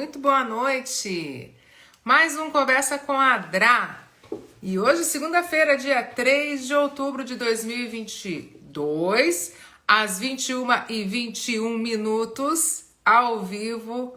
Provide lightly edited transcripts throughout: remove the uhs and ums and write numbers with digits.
muito boa noite. Mais um Conversa com a Drá. E hoje, segunda-feira, dia 3 de outubro de 2022, às 21h21, ao vivo.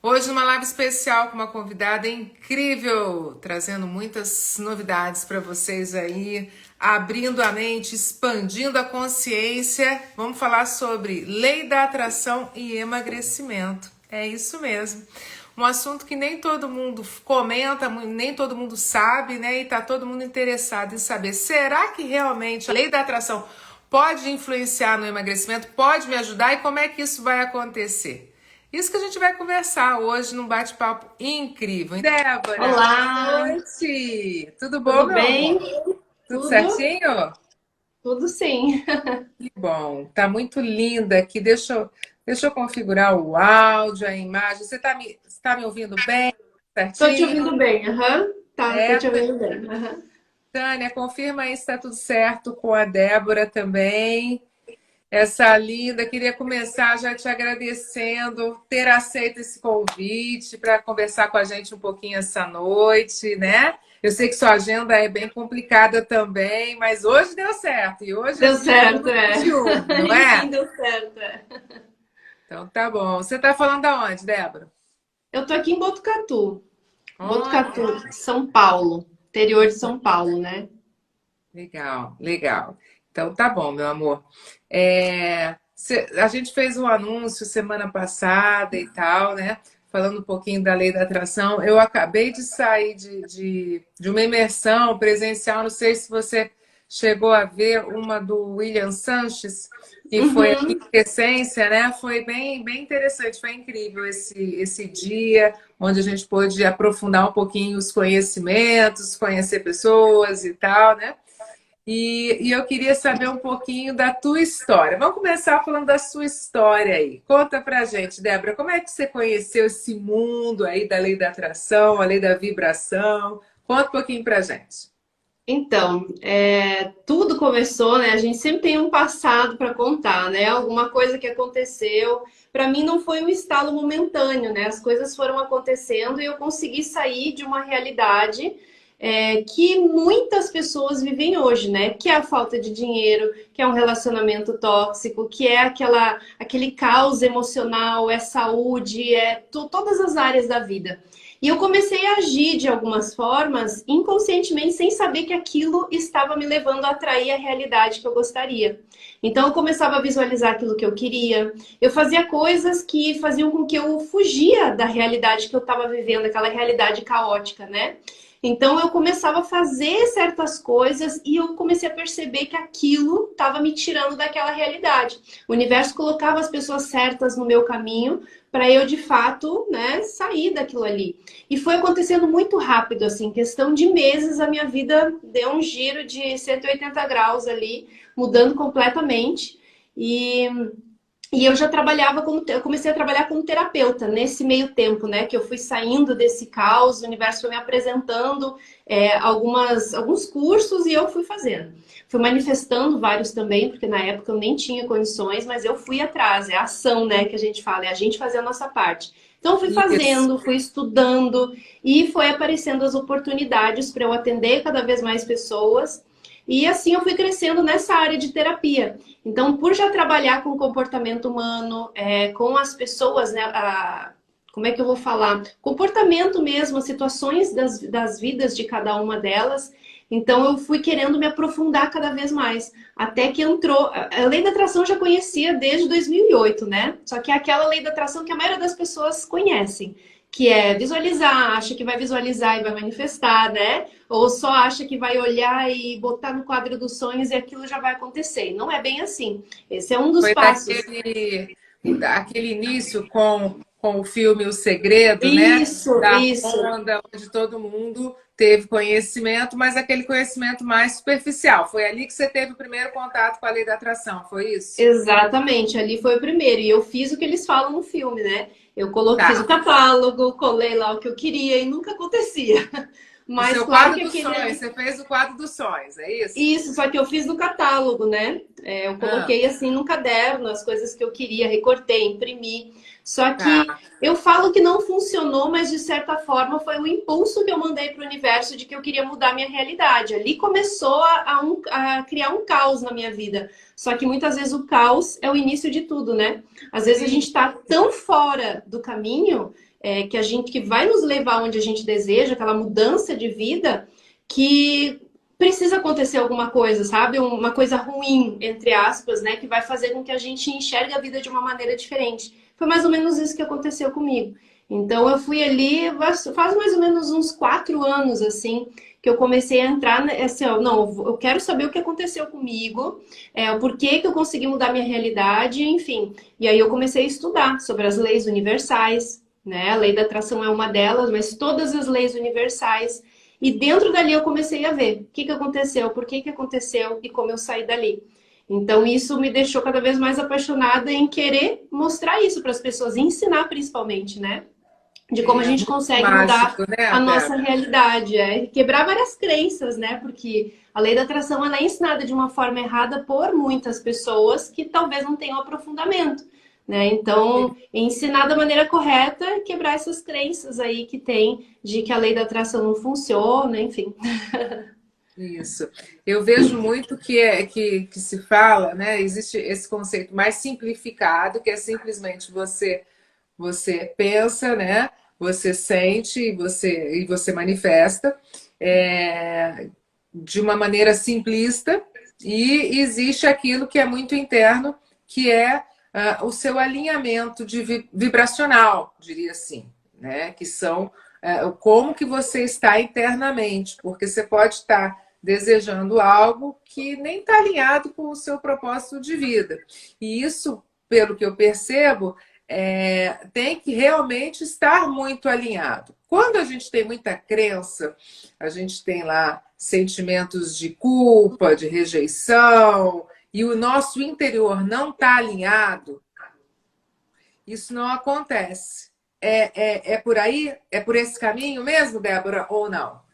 Hoje, numa live especial com uma convidada incrível, trazendo muitas novidades para vocês aí, abrindo a mente, expandindo a consciência. Vamos falar sobre lei da atração e emagrecimento. É isso mesmo. Um assunto que nem todo mundo comenta, nem todo mundo sabe, né? E tá todo mundo interessado em saber, será que realmente a lei da atração pode influenciar no emagrecimento? Pode me ajudar? E como é que isso vai acontecer? Isso que a gente vai conversar hoje num bate-papo incrível. Débora, Olá! boa noite! Tudo bom, Tudo meu bem? amor? Tudo Tudo? certinho? Tudo sim. Que bom, tá muito linda aqui. Deixa eu configurar o áudio, a imagem. Você tá me ouvindo bem? Tô te Certinho? ouvindo bem, aham. Tá, tô É, te ouvindo bem, aham. Tânia, confirma aí se tá tudo certo com a Débora também. Essa linda, queria começar já te agradecendo ter aceito esse convite para conversar com a gente um pouquinho essa noite, né? Eu sei que sua agenda é bem complicada também, mas hoje deu certo. E hoje é Deu dia certo, único é. de um, não Enfim, é? deu certo, é. Então tá bom. Você tá falando aonde, Débora? Eu tô aqui em Botucatu. Olha, Botucatu, São Paulo. Interior de São Paulo, né? legal, legal. Então tá bom, meu amor. A gente fez um anúncio semana passada e tal, né? Falando um pouquinho da lei da atração. Eu acabei de sair de uma imersão presencial, não sei se você chegou a ver uma do William Sanches, que foi aqui Uhum. em Essência, né? Foi bem interessante, foi incrível esse dia, onde a gente pôde aprofundar um pouquinho os conhecimentos, conhecer pessoas e tal, né? E eu queria saber um pouquinho da tua história. Vamos começar falando da sua história aí. Conta pra gente, Débora, como é que você conheceu esse mundo aí da lei da atração, a lei da vibração? Conta um pouquinho pra gente. Então, tudo começou, né? A gente sempre tem um passado para contar, né? Alguma coisa que aconteceu. Para mim, não foi um estalo momentâneo, né? As coisas foram acontecendo e eu consegui sair de uma realidade que muitas pessoas vivem hoje, né? Que é a falta de dinheiro, que é um relacionamento tóxico, que é aquele caos emocional, é saúde, todas as áreas da vida. E eu comecei a agir de algumas formas, inconscientemente, sem saber que aquilo estava me levando a atrair a realidade que eu gostaria. Então, eu começava a visualizar aquilo que eu queria. Eu fazia coisas que faziam com que eu fugia da realidade que eu estava vivendo, aquela realidade caótica, né? Então, eu começava a fazer certas coisas e eu comecei a perceber que aquilo estava me tirando daquela realidade. O universo colocava as pessoas certas no meu caminho para eu de fato, né, sair daquilo ali. E foi acontecendo muito rápido, assim, em questão de meses, a minha vida deu um giro de 180 graus ali, mudando completamente. E eu já trabalhava eu comecei a trabalhar como terapeuta nesse meio tempo, né? Que eu fui saindo desse caos, o universo foi me apresentando alguns cursos e eu fui fazendo. Fui manifestando vários também, porque na época eu nem tinha condições, mas eu fui atrás, é a ação, né? Que a gente fala, é a gente fazer a nossa parte. Então eu fui Isso. fazendo, fui estudando e foi aparecendo as oportunidades para eu atender cada vez mais pessoas. E assim eu fui crescendo nessa área de terapia. Então, por já trabalhar com o comportamento humano, com as pessoas, né? Como é que eu vou falar? Comportamento mesmo, as situações das vidas de cada uma delas. Então, eu fui querendo me aprofundar cada vez mais. Até que entrou. A lei da atração eu já conhecia desde 2008, né? Só que é aquela lei da atração que a maioria das pessoas conhecem. Que é visualizar, acha que vai visualizar e vai manifestar, né? Ou só acha que vai olhar e botar no quadro dos sonhos e aquilo já vai acontecer. Não é bem assim. Esse é um dos Foi passos. daquele início com o filme O Segredo, né? Isso, Da isso. onda onde todo mundo teve conhecimento, mas aquele conhecimento mais superficial. Foi ali que você teve o primeiro contato com a lei da atração, foi isso? Exatamente, ali foi o primeiro. E eu fiz o que eles falam no filme, né? Eu coloquei, fiz o Tá. catálogo, colei lá o que eu queria e nunca acontecia. O Mas seu claro quadro que dos aquele sonhos, ali. você fez o quadro dos sonhos, é isso? Isso, só que eu fiz no catálogo, né? Eu Ah, coloquei assim no caderno as coisas que eu queria, recortei, imprimi. Só Tá. que eu falo que não funcionou, mas de certa forma foi um impulso que eu mandei para o universo de que eu queria mudar minha realidade. Ali começou a criar um caos na minha vida. Só que muitas vezes o caos é o início de tudo, né? Às vezes a Sim. gente está tão fora do caminho que vai nos levar onde a gente deseja, aquela mudança de vida, que precisa acontecer alguma coisa, sabe? Uma coisa ruim, entre aspas, né? Que vai fazer com que a gente enxergue a vida de uma maneira diferente. Foi mais ou menos isso que aconteceu comigo. Então eu fui ali, faz mais ou menos uns 4 anos, assim, que eu comecei a entrar, assim, ó, não, eu quero saber o que aconteceu comigo, o porquê que eu consegui mudar minha realidade, enfim. E aí eu comecei a estudar sobre as leis universais, né? A lei da atração é uma delas, mas todas as leis universais. E dentro dali eu comecei a ver o que aconteceu, por que aconteceu e como eu saí dali. Então isso me deixou cada vez mais apaixonada em querer mostrar isso para as pessoas, e ensinar principalmente, né? De como a É gente muito consegue mudar mágico, né, a nossa Débora? realidade, quebrar várias crenças, né? Porque a lei da atração ela é ensinada de uma forma errada por muitas pessoas que talvez não tenham aprofundamento, né? Então, ensinar da maneira correta, quebrar essas crenças aí que tem de que a lei da atração não funciona, enfim. Isso. Eu vejo muito que se fala, né? Existe esse conceito mais simplificado, que é simplesmente você pensa, né? Você sente e você manifesta de uma maneira simplista, e existe aquilo que é muito interno, que é o seu alinhamento vibracional, diria assim, né? Que são como que você está internamente, porque você pode estar desejando algo que nem está alinhado com o seu propósito de vida. E isso, pelo que eu percebo, tem que realmente estar muito alinhado. Quando a gente tem muita crença, a gente tem lá sentimentos de culpa, de rejeição, e o nosso interior não está alinhado, isso não acontece. É por aí? É por esse caminho mesmo, Débora, ou não?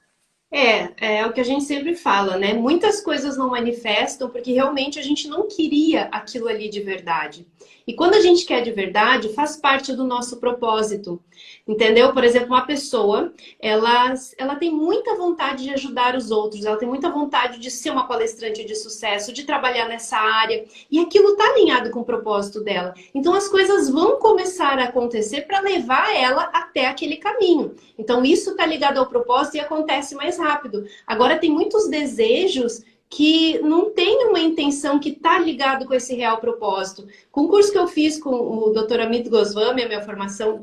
É o que a gente sempre fala, né? Muitas coisas não manifestam porque realmente a gente não queria aquilo ali de verdade. E quando a gente quer de verdade, faz parte do nosso propósito. Entendeu? Por exemplo, uma pessoa, ela tem muita vontade de ajudar os outros, ela tem muita vontade de ser uma palestrante de sucesso, de trabalhar nessa área, e aquilo está alinhado com o propósito dela. Então as coisas vão começar a acontecer para levar ela até aquele caminho. Então isso está ligado ao propósito e acontece mais rápido. Agora tem muitos desejos que não tem uma intenção que está ligado com esse real propósito. Com o curso que eu fiz com o Dr. Amit Goswami, a minha formação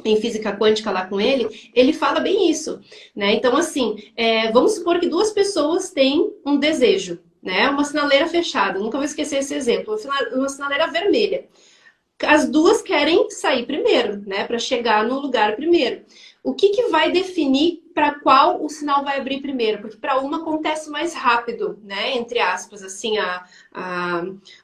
em física quântica lá com ele fala bem isso, né? Então, assim, vamos supor que duas pessoas têm um desejo, né? Uma sinaleira fechada, nunca vou esquecer esse exemplo, uma sinaleira vermelha. As duas querem sair primeiro, né? Para chegar no lugar primeiro. O que vai definir para qual o sinal vai abrir primeiro? Porque para uma acontece mais rápido, né? Entre aspas, assim,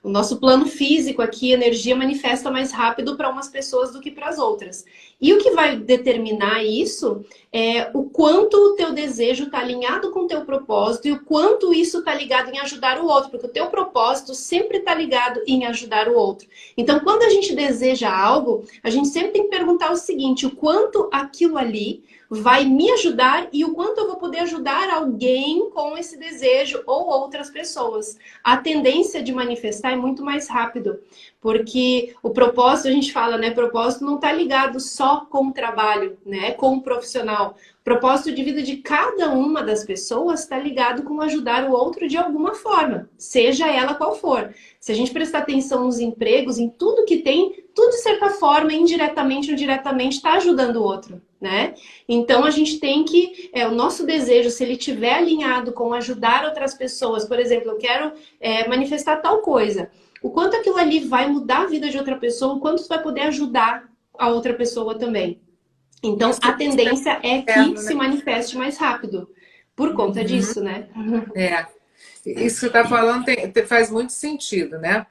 o nosso plano físico aqui, a energia manifesta mais rápido para umas pessoas do que para as outras. E o que vai determinar isso é o quanto o teu desejo está alinhado com o teu propósito e o quanto isso está ligado em ajudar o outro, porque o teu propósito sempre está ligado em ajudar o outro. Então, quando a gente deseja algo, a gente sempre tem que perguntar o seguinte: o quanto aquilo ali vai me ajudar e o quanto eu vou poder ajudar alguém com esse desejo ou outras pessoas. A tendência de manifestar é muito mais rápido, porque o propósito, a gente fala, né? Propósito não está ligado só com o trabalho, né? Com o profissional. O propósito de vida de cada uma das pessoas está ligado com ajudar o outro de alguma forma, seja ela qual for. Se a gente prestar atenção nos empregos, em tudo que tem, tudo de certa forma, indiretamente ou diretamente, está ajudando o outro, né? Então a gente tem que, o nosso desejo, se ele estiver alinhado com ajudar outras pessoas, por exemplo, eu quero manifestar tal coisa, o quanto aquilo ali vai mudar a vida de outra pessoa, o quanto isso vai poder ajudar a outra pessoa também. Então Isso a é tendência é que interno, né? se manifeste mais rápido, por conta Uhum. disso, né? É. Isso que você está falando faz muito sentido, né?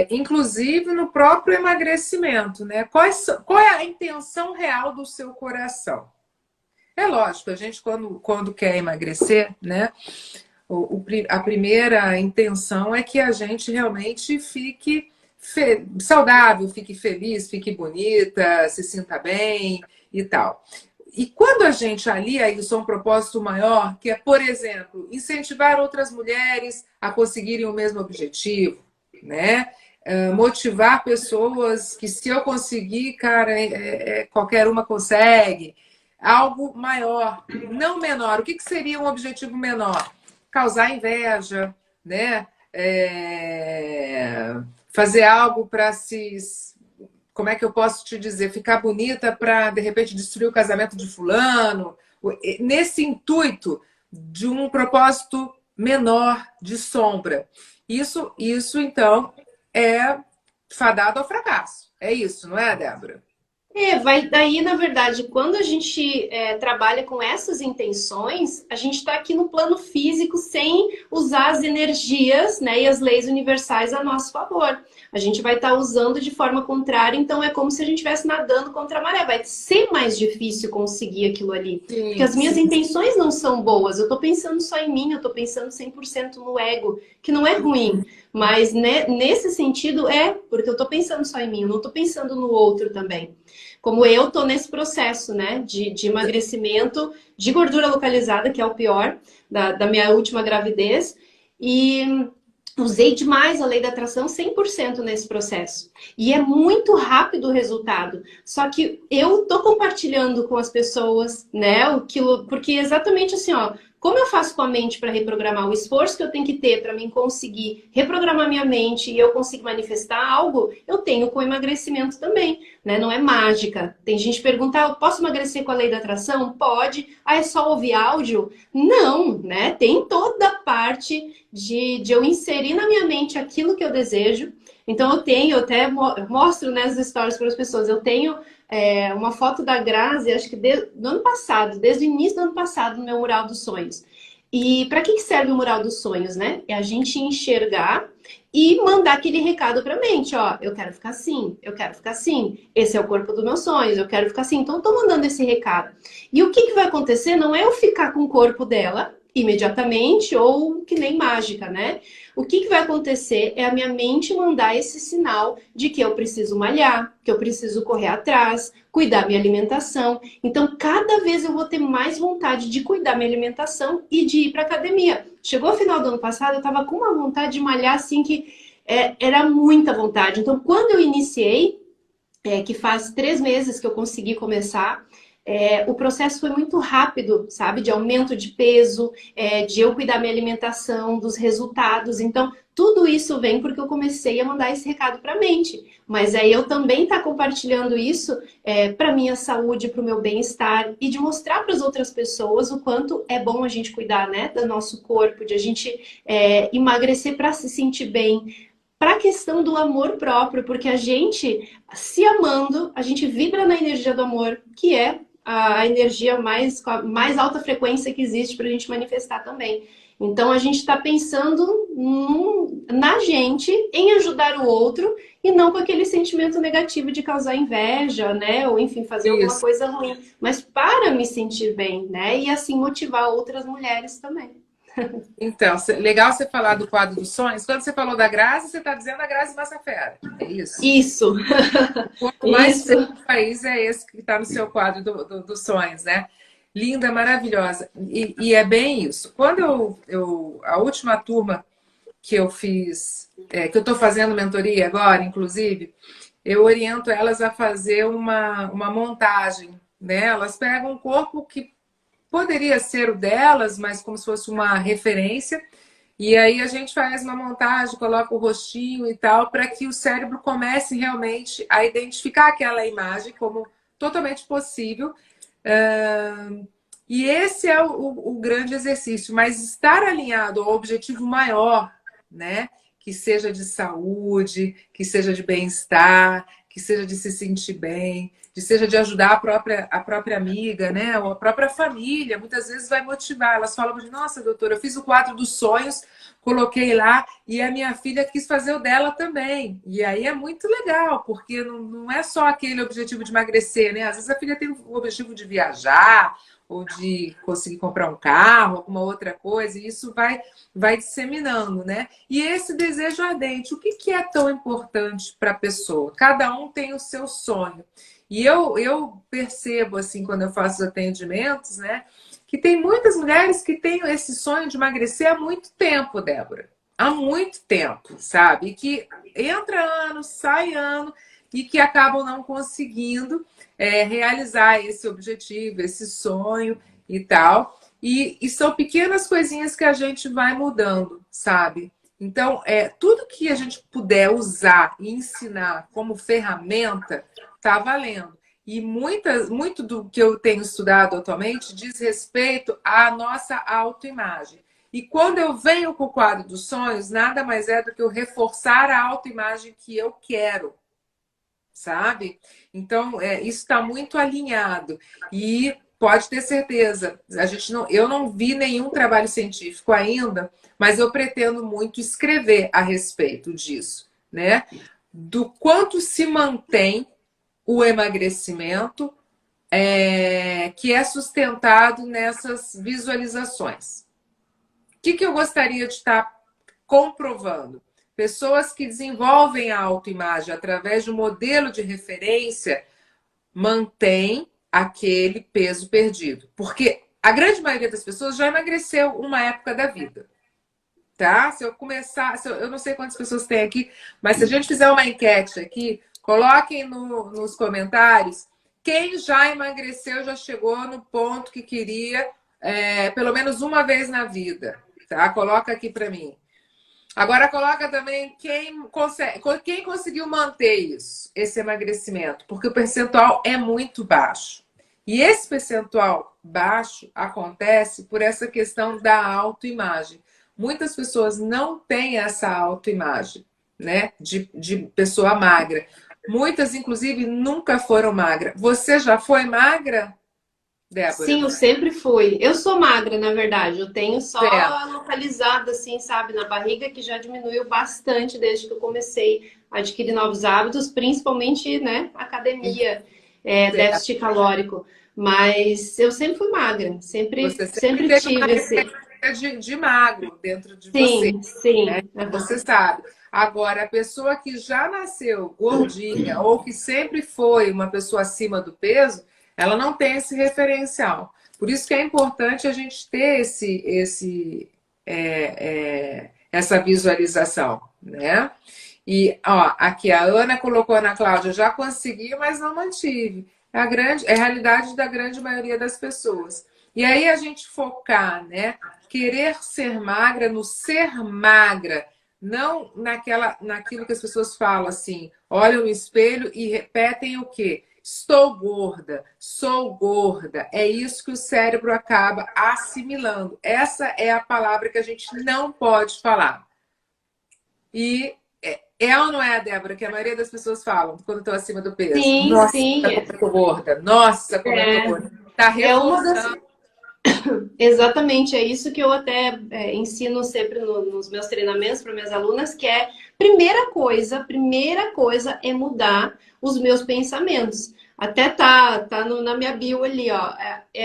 Inclusive no próprio emagrecimento, né? Qual é a intenção real do seu coração? É lógico, a gente quando quer emagrecer, né? A primeira intenção é que a gente realmente fique saudável, fique feliz, fique bonita, se sinta bem e tal. E quando a gente alia isso a um propósito maior, que é, por exemplo, incentivar outras mulheres a conseguirem o mesmo objetivo, né? Motivar pessoas que, se eu conseguir, cara, qualquer uma consegue. Algo maior, não menor. O que seria um objetivo menor? Causar inveja, né? Fazer algo para se... Como é que eu posso te dizer? Ficar bonita para, de repente, destruir o casamento de fulano. Nesse intuito de um propósito menor, de sombra. Isso então, é fadado ao fracasso. É isso, não é, Débora? Vai daí, na verdade, quando a gente trabalha com essas intenções, a gente está aqui no plano físico sem usar as energias, né, e as leis universais a nosso favor. A gente vai estar usando de forma contrária, então é como se a gente estivesse nadando contra a maré. Vai ser mais difícil conseguir aquilo ali. Sim, porque as minhas sim. intenções não são boas. Eu estou pensando só em mim, eu estou pensando 100% no ego, que não é ruim. Mas né, nesse sentido porque eu estou pensando só em mim, eu não estou pensando no outro também. Como eu tô nesse processo, né, de emagrecimento, de gordura localizada, que é o pior, da minha última gravidez, e usei demais a lei da atração 100% nesse processo. E é muito rápido o resultado. Só que eu tô compartilhando com as pessoas, né, porque exatamente assim, ó, como eu faço com a mente para reprogramar, o esforço que eu tenho que ter para mim conseguir reprogramar minha mente e eu conseguir manifestar algo, eu tenho com o emagrecimento também, né? Não é mágica. Tem gente que pergunta, eu posso emagrecer com a lei da atração? Pode. Ah, é só ouvir áudio? Não, né? Tem toda a parte de eu inserir na minha mente aquilo que eu desejo. Então eu até mostro nas stories para as pessoas, eu tenho uma foto da Grazi, acho que do ano passado, desde o início do ano passado, no meu mural dos sonhos. E para que serve o mural dos sonhos, né? É a gente enxergar e mandar aquele recado para a mente, ó, eu quero ficar assim, eu quero ficar assim, esse é o corpo dos meus sonhos, eu quero ficar assim. Então, eu tô mandando esse recado. E o que vai acontecer não é eu ficar com o corpo dela imediatamente ou que nem mágica, né? O que vai acontecer é a minha mente mandar esse sinal de que eu preciso malhar, que eu preciso correr atrás, cuidar minha alimentação. Então, cada vez eu vou ter mais vontade de cuidar minha alimentação e de ir para academia. Chegou o final do ano passado, eu estava com uma vontade de malhar assim que era muita vontade. Então, quando eu iniciei, que faz 3 meses que eu consegui começar, o processo foi muito rápido, sabe? De aumento de peso, de eu cuidar minha alimentação, dos resultados. Então, tudo isso vem porque eu comecei a mandar esse recado para a mente. Mas aí eu também tá compartilhando isso para minha saúde, para o meu bem-estar e de mostrar para as outras pessoas o quanto é bom a gente cuidar, né, do nosso corpo, de a gente emagrecer para se sentir bem. Para a questão do amor próprio, porque a gente, se amando, a gente vibra na energia do amor, que é a energia com a mais alta frequência que existe para a gente manifestar também. Então a gente está pensando na gente, em ajudar o outro, e não com aquele sentimento negativo de causar inveja, né? Ou enfim, fazer alguma coisa ruim. Mas para me sentir bem, né? E assim motivar outras mulheres também. Então, legal você falar do quadro dos sonhos. Quando você falou da Grazi, você está dizendo a Grazi Massafera. É isso? Isso. Quanto mais Isso. feio do país é esse que está no seu quadro dos sonhos, né? Linda, maravilhosa. E é bem isso. Quando a última turma que eu fiz, que eu estou fazendo mentoria agora, inclusive, eu oriento elas a fazer uma montagem, né? Elas pegam um corpo que poderia ser o delas, mas como se fosse uma referência. E aí a gente faz uma montagem, coloca o rostinho e tal, para que o cérebro comece realmente a identificar aquela imagem como totalmente possível. E esse é o grande exercício, mas estar alinhado ao objetivo maior, né? Que seja de saúde, que seja de bem-estar, que seja de se sentir bem, seja de ajudar a própria amiga, né? Ou a própria família, muitas vezes vai motivar. Elas falam, nossa, doutora, eu fiz o quadro dos sonhos, coloquei lá e a minha filha quis fazer o dela também. E aí é muito legal, porque não é só aquele objetivo de emagrecer, né? Às vezes a filha tem o objetivo de viajar ou de conseguir comprar um carro, alguma outra coisa, e isso vai disseminando, né? E esse desejo ardente, o que é tão importante para a pessoa? Cada um tem o seu sonho. E eu percebo, assim, quando eu faço os atendimentos, né? Que tem muitas mulheres que têm esse sonho de emagrecer há muito tempo, Débora. Há muito tempo, sabe? E que entra ano, sai ano, e que acabam não conseguindo realizar esse objetivo, esse sonho e tal. E são pequenas coisinhas que a gente vai mudando, sabe? Então, tudo que a gente puder usar e ensinar como ferramenta, tá valendo. E muito do que eu tenho estudado atualmente diz respeito à nossa autoimagem. E quando eu venho com o quadro dos sonhos, nada mais é do que eu reforçar a autoimagem que eu quero, sabe? Então, isso está muito alinhado. E pode ter certeza, eu não vi nenhum trabalho científico ainda, mas eu pretendo muito escrever a respeito disso, né? Do quanto se mantém o emagrecimento que é sustentado nessas visualizações. O que eu gostaria de estar comprovando? Pessoas que desenvolvem a autoimagem através de um modelo de referência mantêm aquele peso perdido. Porque a grande maioria das pessoas já emagreceu uma época da vida. Tá? Se eu começar, eu não sei quantas pessoas tem aqui, mas se a gente fizer uma enquete aqui, coloquem nos comentários quem já emagreceu, já chegou no ponto que queria, pelo menos uma vez na vida. Tá? Coloca aqui para mim. Agora coloca também quem conseguiu manter isso, esse emagrecimento, porque o percentual é muito baixo. E esse percentual baixo acontece por essa questão da autoimagem. Muitas pessoas não têm essa autoimagem, né? De pessoa magra. Muitas, inclusive, nunca foram magras. Você já foi magra, Débora? Sim, eu sempre fui. Eu sou magra, na verdade. Eu tenho só localizada, assim, sabe, na barriga, que já diminuiu bastante desde que eu comecei a adquirir novos hábitos, principalmente, né, academia, déficit calórico. Mas eu sempre fui magra, sempre tive esse... de magro dentro de sim, você. Sim, né? Você sabe. Agora, a pessoa que já nasceu gordinha ou que sempre foi uma pessoa acima do peso, ela não tem esse referencial. Por isso que é importante a gente ter essa visualização, né? E ó, aqui a Ana colocou, Ana Cláudia, já consegui, mas não mantive. É a realidade da grande maioria das pessoas. E aí a gente focar, né? Querer ser magra no ser magra, não naquilo que as pessoas falam assim, olham no espelho e repetem o quê? Estou gorda, sou gorda. É isso que o cérebro acaba assimilando. Essa é a palavra que a gente não pode falar. E ou não é, Débora, que a maioria das pessoas falam quando estão acima do peso? Sim, Nossa, sim. como eu tô gorda. Nossa, como eu tô gorda. Tá reforçando. Exatamente, é isso que eu até ensino sempre nos meus treinamentos para minhas alunas, que é primeira coisa é mudar os meus pensamentos. Até tá na minha bio ali, ó.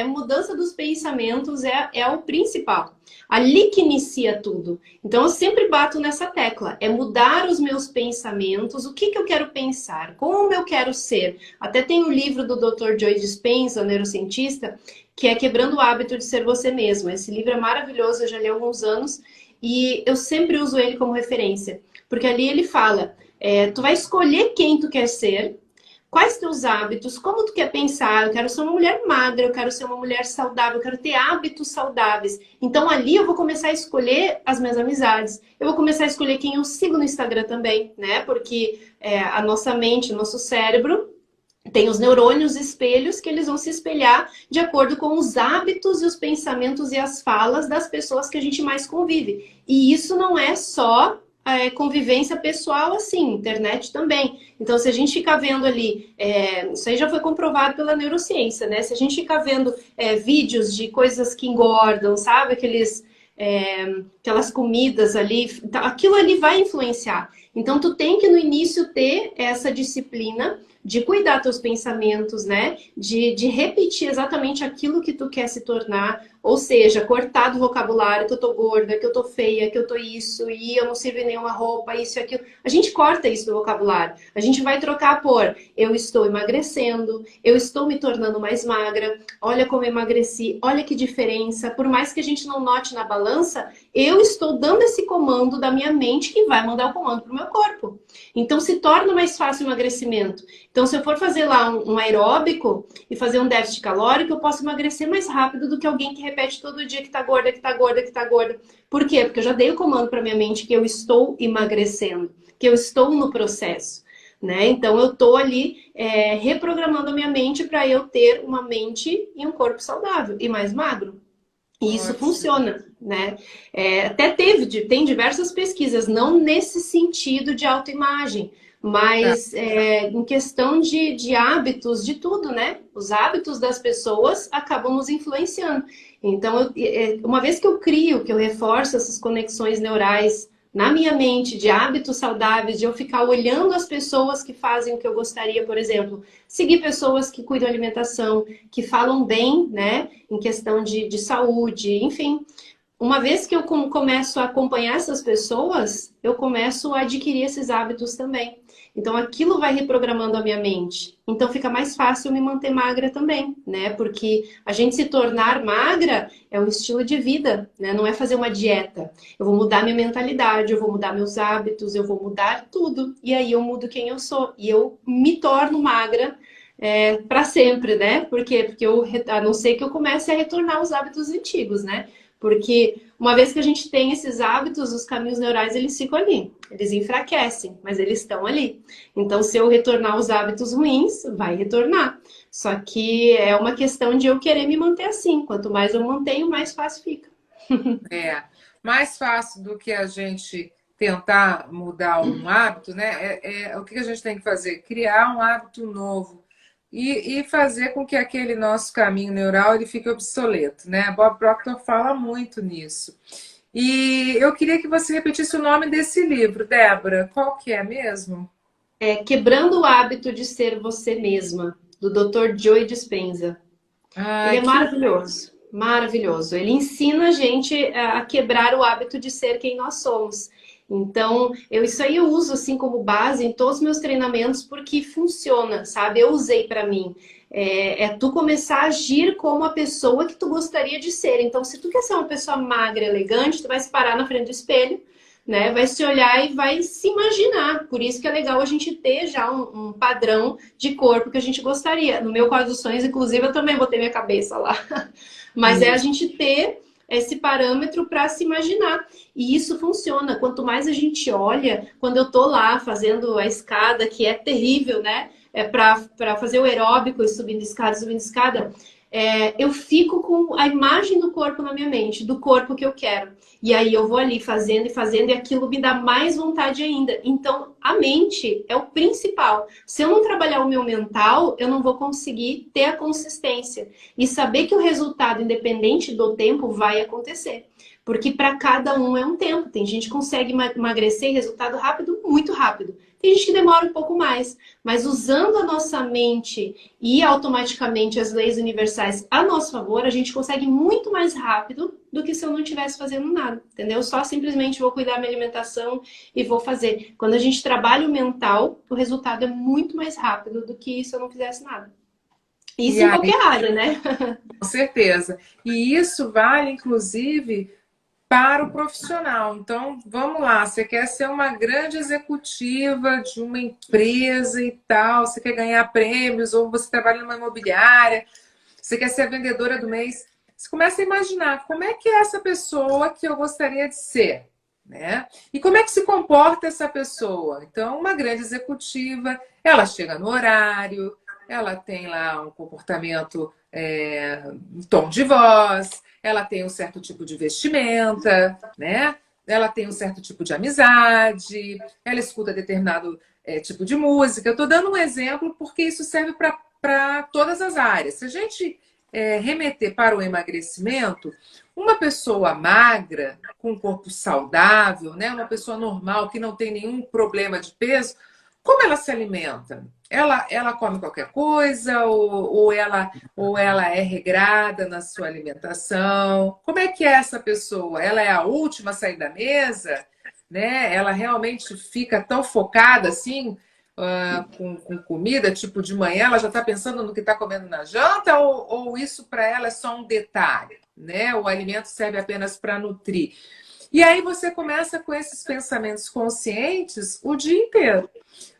Mudança dos pensamentos é o principal. Ali que inicia tudo. Então eu sempre bato nessa tecla. É mudar os meus pensamentos. O que eu quero pensar? Como eu quero ser? Até tem o livro do Dr. Joe Dispenza, neurocientista, que é Quebrando o Hábito de Ser Você Mesmo. Esse livro é maravilhoso, eu já li há alguns anos. E eu sempre uso ele como referência. Porque ali ele fala, tu vai escolher quem tu quer ser, quais teus hábitos, como tu quer pensar. Eu quero ser uma mulher magra, eu quero ser uma mulher saudável, eu quero ter hábitos saudáveis. Então ali eu vou começar a escolher as minhas amizades. Eu vou começar a escolher quem eu sigo no Instagram também, né? Porque a nossa mente, o nosso cérebro tem os neurônios espelhos que eles vão se espelhar de acordo com os hábitos e os pensamentos e as falas das pessoas que a gente mais convive. E isso não é só convivência pessoal, assim, internet também. Então, se a gente ficar vendo ali, isso aí já foi comprovado pela neurociência, né? Se a gente ficar vendo vídeos de coisas que engordam, sabe? Aquelas comidas ali, aquilo ali vai influenciar. Então, tu tem que no início ter essa disciplina de cuidar teus pensamentos, né? De repetir exatamente aquilo que tu quer se tornar, ou seja, cortar do vocabulário que eu tô gorda, que eu tô feia, que eu tô isso, e eu não sirvo em nenhuma roupa, isso e aquilo. A gente corta isso do vocabulário. A gente vai trocar por eu estou emagrecendo, eu estou me tornando mais magra, olha como eu emagreci, olha que diferença. Por mais que a gente não note na balança, eu estou dando esse comando da minha mente que vai mandar o comando pro meu corpo. Então se torna mais fácil o emagrecimento. Então, se eu for fazer lá um aeróbico e fazer um déficit calórico, eu posso emagrecer mais rápido do que alguém que repete todo dia que tá gorda, que tá gorda, que tá gorda. Por quê? Porque eu já dei o comando para minha mente que eu estou emagrecendo, que eu estou no processo, né? Então, eu tô ali reprogramando a minha mente para eu ter uma mente e um corpo saudável e mais magro. E isso Ótimo. funciona, né? Até tem diversas pesquisas, não nesse sentido de autoimagem, Tá. mas em questão de hábitos, de tudo, né? Os hábitos das pessoas acabam nos influenciando. Então, uma vez que eu crio, que eu reforço essas conexões neurais na minha mente, de hábitos saudáveis, de eu ficar olhando as pessoas que fazem o que eu gostaria, por exemplo, seguir pessoas que cuidam da alimentação, que falam bem, né? Em questão de saúde, enfim. Uma vez que eu começo a acompanhar essas pessoas, eu começo a adquirir esses hábitos também. Então aquilo vai reprogramando a minha mente. Então fica mais fácil me manter magra também, né? Porque a gente se tornar magra é um estilo de vida, né? Não é fazer uma dieta. Eu vou mudar minha mentalidade, eu vou mudar meus hábitos, eu vou mudar tudo. E aí eu mudo quem eu sou. E eu me torno magra para sempre, né? Por quê? Porque a não ser que eu comece a retornar aos hábitos antigos, né? Porque uma vez que a gente tem esses hábitos, os caminhos neurais eles ficam ali, eles enfraquecem, mas eles estão ali. Então, se eu retornar aos hábitos ruins, vai retornar. Só que é uma questão de eu querer me manter assim. Quanto mais eu mantenho, mais fácil fica. É mais fácil do que a gente tentar mudar um hábito, né? O que a gente tem que fazer? Criar um hábito novo e fazer com que aquele nosso caminho neural ele fique obsoleto, né? Bob Proctor fala muito nisso. E eu queria que você repetisse o nome desse livro, Débora. Qual que é mesmo? Quebrando o hábito de ser você mesma, do Dr. Joe Dispenza. Ele Ai, é que maravilhoso, maravilhoso. Ele ensina a gente a quebrar o hábito de ser quem nós somos. Então, isso aí eu uso assim como base em todos os meus treinamentos porque funciona, sabe? Eu usei para mim. Tu começar a agir como a pessoa que tu gostaria de ser. Então, se tu quer ser uma pessoa magra, elegante, tu vai se parar na frente do espelho, né? Vai se olhar e vai se imaginar. Por isso que é legal a gente ter já um padrão de corpo que a gente gostaria. No meu quadro dos sonhos, inclusive, eu também botei minha cabeça lá. Mas é a isso. gente ter esse parâmetro para se imaginar. E isso funciona. Quanto mais a gente olha, quando eu tô lá fazendo a escada, que é terrível, né? Para fazer o aeróbico e subindo escada, eu fico com a imagem do corpo na minha mente, do corpo que eu quero. E aí eu vou ali fazendo e fazendo, e aquilo me dá mais vontade ainda. Então, a mente é o principal. Se eu não trabalhar o meu mental, eu não vou conseguir ter a consistência e saber que o resultado, independente do tempo, vai acontecer. Porque para cada um é um tempo. Tem gente que consegue emagrecer resultado rápido, muito rápido. Tem gente que demora um pouco mais. Mas usando a nossa mente e automaticamente as leis universais a nosso favor, a gente consegue muito mais rápido do que se eu não estivesse fazendo nada, entendeu? Só simplesmente vou cuidar da minha alimentação e vou fazer. Quando a gente trabalha o mental, o resultado é muito mais rápido do que se eu não fizesse nada. Isso E em aí, qualquer área, né? com certeza. E isso vale, inclusive, para o profissional. Então, vamos lá, você quer ser uma grande executiva de uma empresa e tal, você quer ganhar prêmios, ou você trabalha numa imobiliária, você quer ser a vendedora do mês. Você começa a imaginar como é que é essa pessoa que eu gostaria de ser, né? E como é que se comporta essa pessoa? Então, uma grande executiva, ela chega no horário, ela tem lá um comportamento, um tom de voz, ela tem um certo tipo de vestimenta, né? ela tem um certo tipo de amizade, ela escuta determinado tipo de música. Eu estou dando um exemplo porque isso serve para todas as áreas. Se a gente remeter para o emagrecimento, uma pessoa magra, com um corpo saudável, né, uma pessoa normal que não tem nenhum problema de peso, como ela se alimenta? Ela come qualquer coisa ou ela é regrada na sua alimentação? Como é que é essa pessoa? Ela é a última a sair da mesa? Né? Ela realmente fica tão focada assim, com comida, tipo de manhã, ela já está pensando no que está comendo na janta, ou isso para ela é só um detalhe, né? O alimento serve apenas para nutrir. E aí você começa com esses pensamentos conscientes o dia inteiro.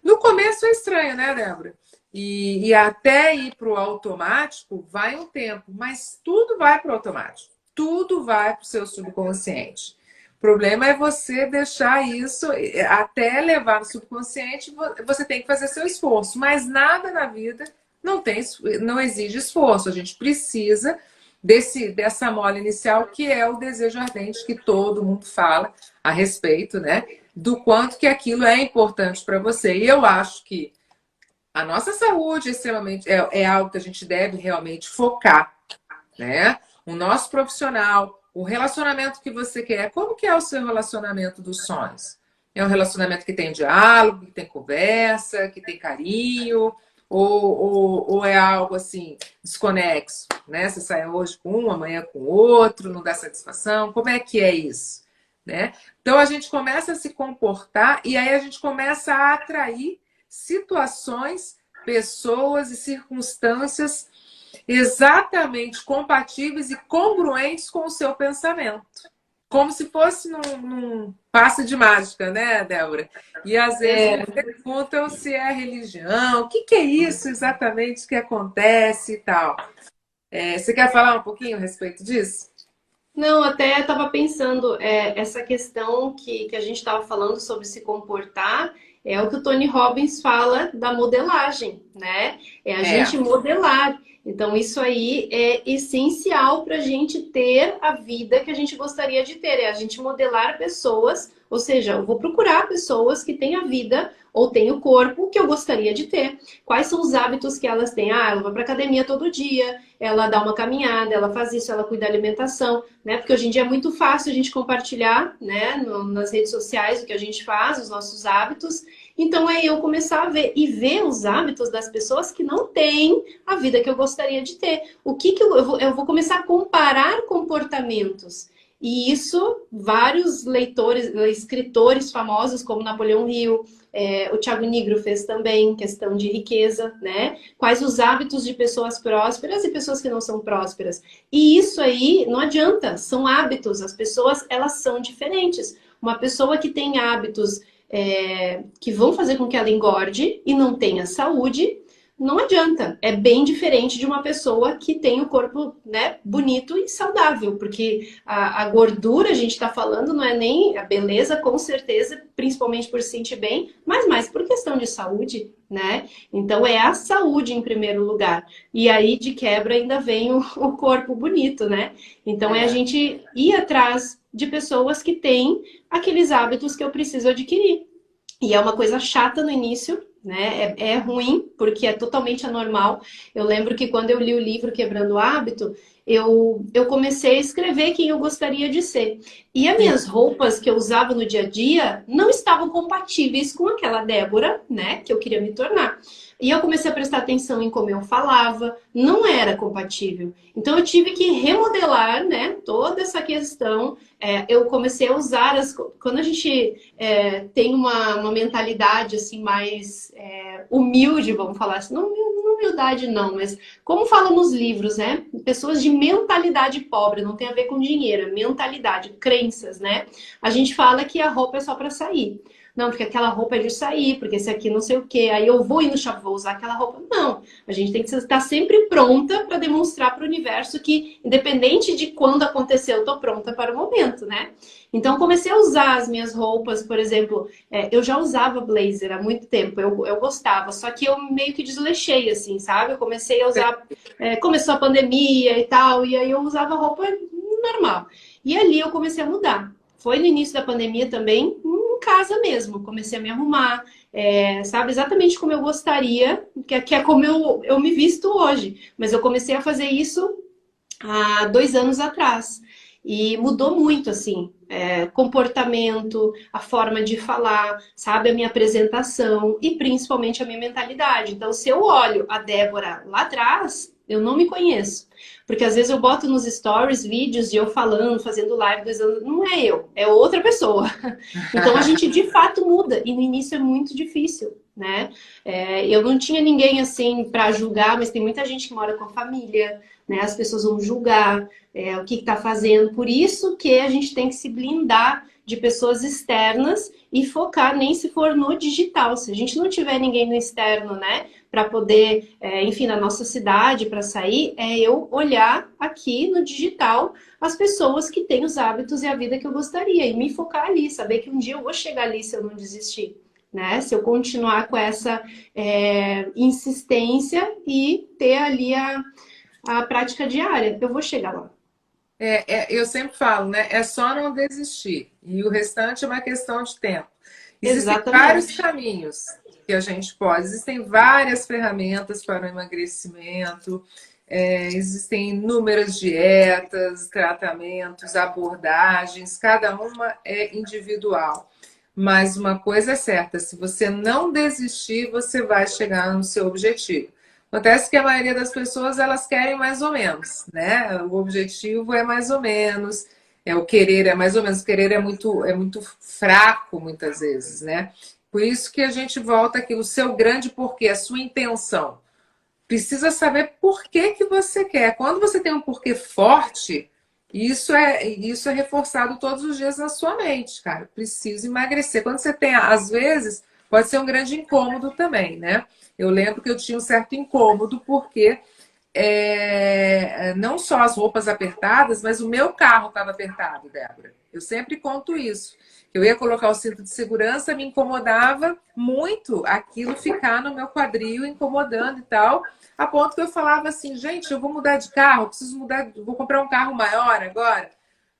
No começo é estranho, né, Débora? E até ir para o automático vai um tempo, mas tudo vai para o automático, tudo vai para o seu subconsciente. O problema é você deixar isso até levar no subconsciente, você tem que fazer seu esforço, mas nada na vida não exige esforço. A gente precisa dessa mola inicial, que é o desejo ardente, que todo mundo fala a respeito, né? Do quanto que aquilo é importante para você. E eu acho que a nossa saúde é algo que a gente deve realmente focar, né? O nosso profissional, o relacionamento que você quer. Como que é o seu relacionamento dos sonhos? É um relacionamento que tem diálogo, que tem conversa, que tem carinho, ou é algo assim, desconexo, né? Você sai hoje com um, amanhã com outro, não dá satisfação. Como é que é isso? Né? Então a gente começa a se comportar e aí a gente começa a atrair situações, pessoas e circunstâncias exatamente compatíveis e congruentes com o seu pensamento. Como se fosse num passe de mágica, né, Débora? E às vezes me perguntam se é religião, o que é isso exatamente que acontece e tal. Você quer falar um pouquinho a respeito disso? Não, até estava pensando, essa questão que a gente estava falando sobre se comportar, é o que o Tony Robbins fala da modelagem, né? É a É, gente modelar. Então, isso aí é essencial para a gente ter a vida que a gente gostaria de ter, é a gente modelar pessoas, ou seja, eu vou procurar pessoas que têm a vida ou têm o corpo que eu gostaria de ter. Quais são os hábitos que elas têm? Ah, ela vai para academia todo dia, ela dá uma caminhada, ela faz isso, ela cuida da alimentação, né? Porque hoje em dia é muito fácil a gente compartilhar, né, nas redes sociais o que a gente faz, os nossos hábitos. Então é eu começar a ver e ver os hábitos das pessoas que não têm a vida que eu gostaria de ter. O que eu vou começar a comparar comportamentos. E isso, vários leitores, escritores famosos, como Napoleão Hill, o Thiago Nigro fez também, questão de riqueza, né? Quais os hábitos de pessoas prósperas e pessoas que não são prósperas. E isso aí não adianta, são hábitos, as pessoas elas são diferentes. Uma pessoa que tem hábitos que vão fazer com que ela engorde e não tenha saúde, não adianta. É bem diferente de uma pessoa que tem o corpo, né, bonito e saudável, porque a gordura, a gente está falando, não é nem a beleza, com certeza, principalmente por se sentir bem, mas mais por questão de saúde, né? Então é a saúde em primeiro lugar. E aí, de quebra, ainda vem o corpo bonito, né? Então é a gente ir atrás de pessoas que têm aqueles hábitos que eu preciso adquirir. E é uma coisa chata no início, né? É ruim, porque é totalmente anormal. Eu lembro que quando eu li o livro Quebrando o Hábito, eu comecei a escrever quem eu gostaria de ser. E as minhas roupas que eu usava no dia a dia não estavam compatíveis com aquela Débora, né? Que eu queria me tornar. E eu comecei a prestar atenção em como eu falava, não era compatível. Então eu tive que remodelar, né, toda essa questão. Eu comecei a usar quando a gente tem uma mentalidade assim mais humilde, vamos falar assim, não humildade não, mas como falam nos livros, né? Pessoas de mentalidade pobre, não tem a ver com dinheiro, é mentalidade, crenças, né? A gente fala que a roupa é só para sair. Não, porque aquela roupa é de sair, porque esse aqui não sei o quê. Aí eu vou ir no shopping, vou usar aquela roupa. Não, a gente tem que estar sempre pronta para demonstrar para o universo que, independente de quando aconteceu, eu tô pronta para o momento, né? Então, comecei a usar as minhas roupas, por exemplo, eu já usava blazer há muito tempo, eu gostava, só que eu meio que desleixei, assim, sabe? Eu comecei a usar, começou a pandemia e tal, e aí eu usava roupa normal. E ali eu comecei a mudar. foi no início da pandemia também, em casa mesmo. Comecei a me arrumar, sabe, exatamente como eu gostaria, que é como eu me visto hoje. Mas eu comecei a fazer isso há 2 anos atrás. E mudou muito, assim, comportamento, a forma de falar, sabe, a minha apresentação e principalmente a minha mentalidade. Então, se eu olho a Débora lá atrás, eu não me conheço. Porque às vezes eu boto nos stories vídeos de eu falando, fazendo live 2 anos, não é eu, é outra pessoa. Então a gente de fato muda e no início é muito difícil, né? Eu não tinha ninguém assim para julgar, mas tem muita gente que mora com a família, né? As pessoas vão julgar o que está fazendo. Por isso que a gente tem que se blindar de pessoas externas e focar nem se for no digital. Se a gente não tiver ninguém no externo, né? Para poder, enfim, na nossa cidade, para sair, eu olhar aqui no digital as pessoas que têm os hábitos e a vida que eu gostaria e me focar ali, saber que um dia eu vou chegar ali se eu não desistir, né? Se eu continuar com essa insistência e ter ali a prática diária, eu vou chegar lá. Eu sempre falo, né? É só não desistir. E o restante é uma questão de tempo. Existem vários Exatamente. caminhos que a gente pode, existem várias ferramentas para o emagrecimento, existem inúmeras dietas, tratamentos, abordagens, cada uma é individual. Mas uma coisa é certa, se você não desistir, você vai chegar no seu objetivo. Acontece que a maioria das pessoas elas querem mais ou menos, né? O objetivo é mais ou menos, o querer é mais ou menos, o querer é muito fraco muitas vezes, né? Por isso que a gente volta aqui, o seu grande porquê, a sua intenção. Precisa saber por que que você quer. Quando você tem um porquê forte, isso é reforçado todos os dias na sua mente, cara. Preciso emagrecer. Quando você tem, às vezes, pode ser um grande incômodo também, né? Eu lembro que eu tinha um certo incômodo porque não só as roupas apertadas, mas o meu carro estava apertado, Débora. Eu sempre conto isso. Eu ia colocar o cinto de segurança, me incomodava muito aquilo ficar no meu quadril, incomodando e tal, a ponto que eu falava assim, gente, eu vou mudar de carro, preciso mudar, vou comprar um carro maior agora.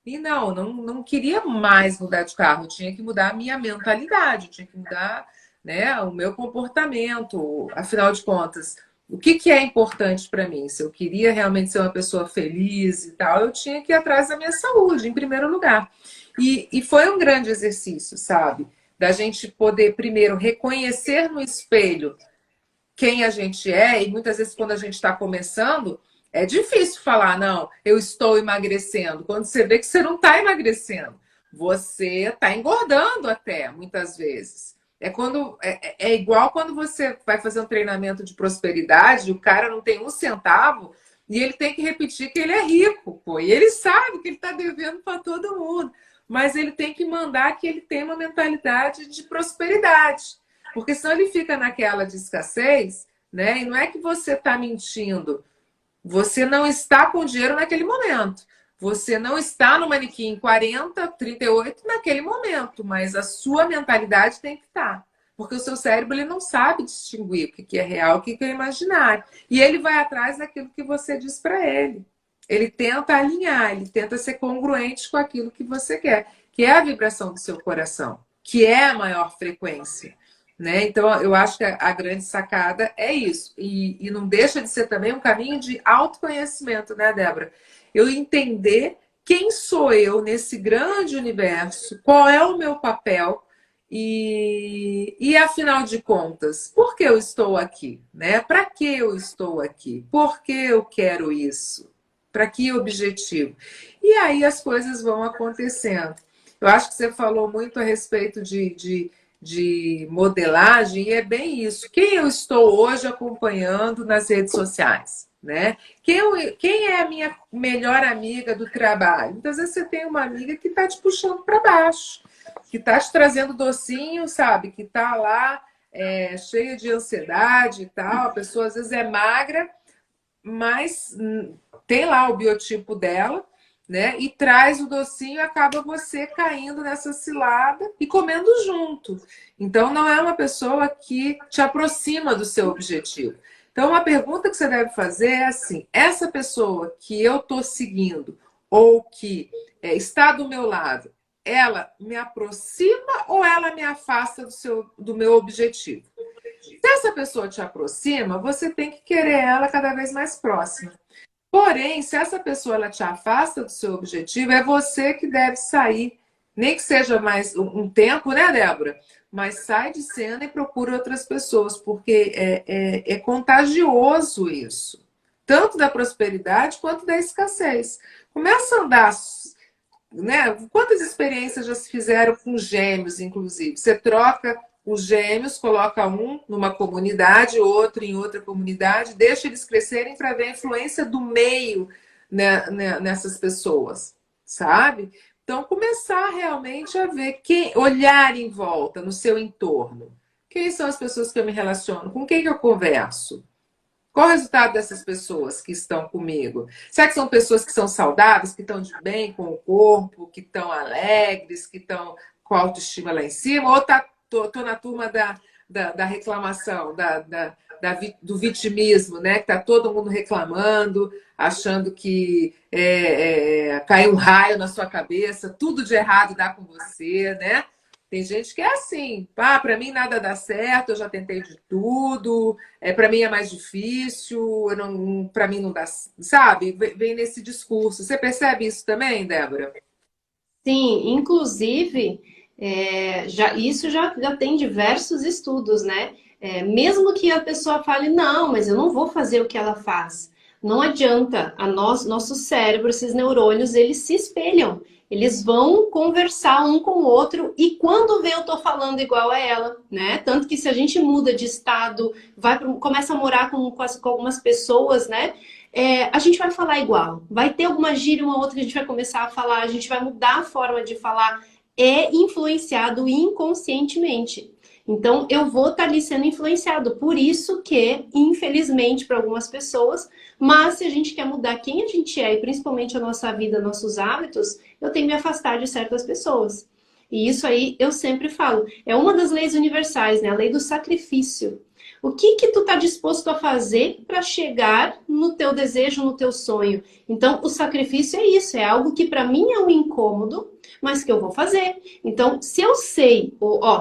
E não queria mais mudar de carro, eu tinha que mudar a minha mentalidade, eu tinha que mudar, né, o meu comportamento, afinal de contas. O que é importante para mim? Se eu queria realmente ser uma pessoa feliz e tal, eu tinha que ir atrás da minha saúde, em primeiro lugar. E foi um grande exercício, sabe? Da gente poder, primeiro, reconhecer no espelho quem a gente é, e muitas vezes quando a gente está começando, é difícil falar, não, eu estou emagrecendo. Quando você vê que você não está emagrecendo, você está engordando até, muitas vezes. É igual quando você vai fazer um treinamento de prosperidade, o cara não tem um centavo e ele tem que repetir que ele é rico, pô. E ele sabe que ele está devendo para todo mundo, mas ele tem que mandar que ele tem uma mentalidade de prosperidade, porque senão ele fica naquela de escassez, né? E não é que você está mentindo, você não está com dinheiro naquele momento. Você não está no manequim 40, 38 naquele momento, mas a sua mentalidade tem que estar. Porque o seu cérebro ele não sabe distinguir o que é real, o que é imaginário. E ele vai atrás daquilo que você diz para ele. Ele tenta alinhar, ele tenta ser congruente com aquilo que você quer, que é a vibração do seu coração, que é a maior frequência. Né? Então, eu acho que a grande sacada é isso. E não deixa de ser também um caminho de autoconhecimento, né, Débora? Eu entender quem sou eu nesse grande universo, qual é o meu papel e afinal de contas, por que eu estou aqui? Né? Para que eu estou aqui? Por que eu quero isso? Para que objetivo? E aí as coisas vão acontecendo. Eu acho que você falou muito a respeito de modelagem, e é bem isso. Quem eu estou hoje acompanhando nas redes sociais, né? Quem é a minha melhor amiga do trabalho? Muitas vezes você tem uma amiga que está te puxando para baixo, que está te trazendo docinho, sabe? Que está lá cheia de ansiedade e tal. A pessoa às vezes é magra, mas tem lá o biotipo dela, né? E traz o docinho e acaba você caindo nessa cilada e comendo junto. Então, não é uma pessoa que te aproxima do seu objetivo. Então, uma pergunta que você deve fazer é assim: essa pessoa que eu estou seguindo ou que está do meu lado, ela me aproxima ou ela me afasta do meu objetivo? Se essa pessoa te aproxima, você tem que querer ela cada vez mais próxima. Porém, se essa pessoa ela te afasta do seu objetivo, é você que deve sair, nem que seja mais um tempo, né, Débora? Mas sai de cena e procura outras pessoas, porque é contagioso isso, tanto da prosperidade quanto da escassez. Começa a andar, né? Quantas experiências já se fizeram com gêmeos, inclusive? Você troca os gêmeos, coloca um numa comunidade, outro em outra comunidade, deixa eles crescerem para ver a influência do meio, né, nessas pessoas, sabe? Então, começar realmente a ver quem, olhar em volta, no seu entorno. Quem são as pessoas que eu me relaciono? Com quem que eu converso? Qual o resultado dessas pessoas que estão comigo? Será que são pessoas que são saudáveis, que estão de bem com o corpo, que estão alegres, que estão com a autoestima lá em cima? Ou tô na turma da reclamação, do vitimismo, né? Que tá todo mundo reclamando, achando que caiu um raio na sua cabeça, tudo de errado dá com você, né? Tem gente que é assim, para mim nada dá certo, eu já tentei de tudo, para mim é mais difícil, para mim não dá, sabe? Vem nesse discurso. Você percebe isso também, Débora? Sim, inclusive, isso já tem diversos estudos, né? Mesmo que a pessoa fale, não, mas eu não vou fazer o que ela faz. Não adianta, nosso cérebro, esses neurônios, eles se espelham. Eles vão conversar um com o outro e quando vê eu tô falando igual a ela, né? Tanto que se a gente muda de estado, começa a morar com algumas pessoas, né? A gente vai falar igual. Vai ter alguma gíria, uma outra que a gente vai começar a falar, a gente vai mudar a forma de falar. É influenciado inconscientemente. Então, eu vou estar ali sendo influenciado. Por isso que, infelizmente, para algumas pessoas, mas se a gente quer mudar quem a gente é, e principalmente a nossa vida, nossos hábitos, eu tenho que me afastar de certas pessoas. E isso aí, eu sempre falo, é uma das leis universais, né? A lei do sacrifício. O que que tu tá disposto a fazer para chegar no teu desejo, no teu sonho? Então, o sacrifício é isso, é algo que para mim é um incômodo, mas que eu vou fazer. Então, se eu sei,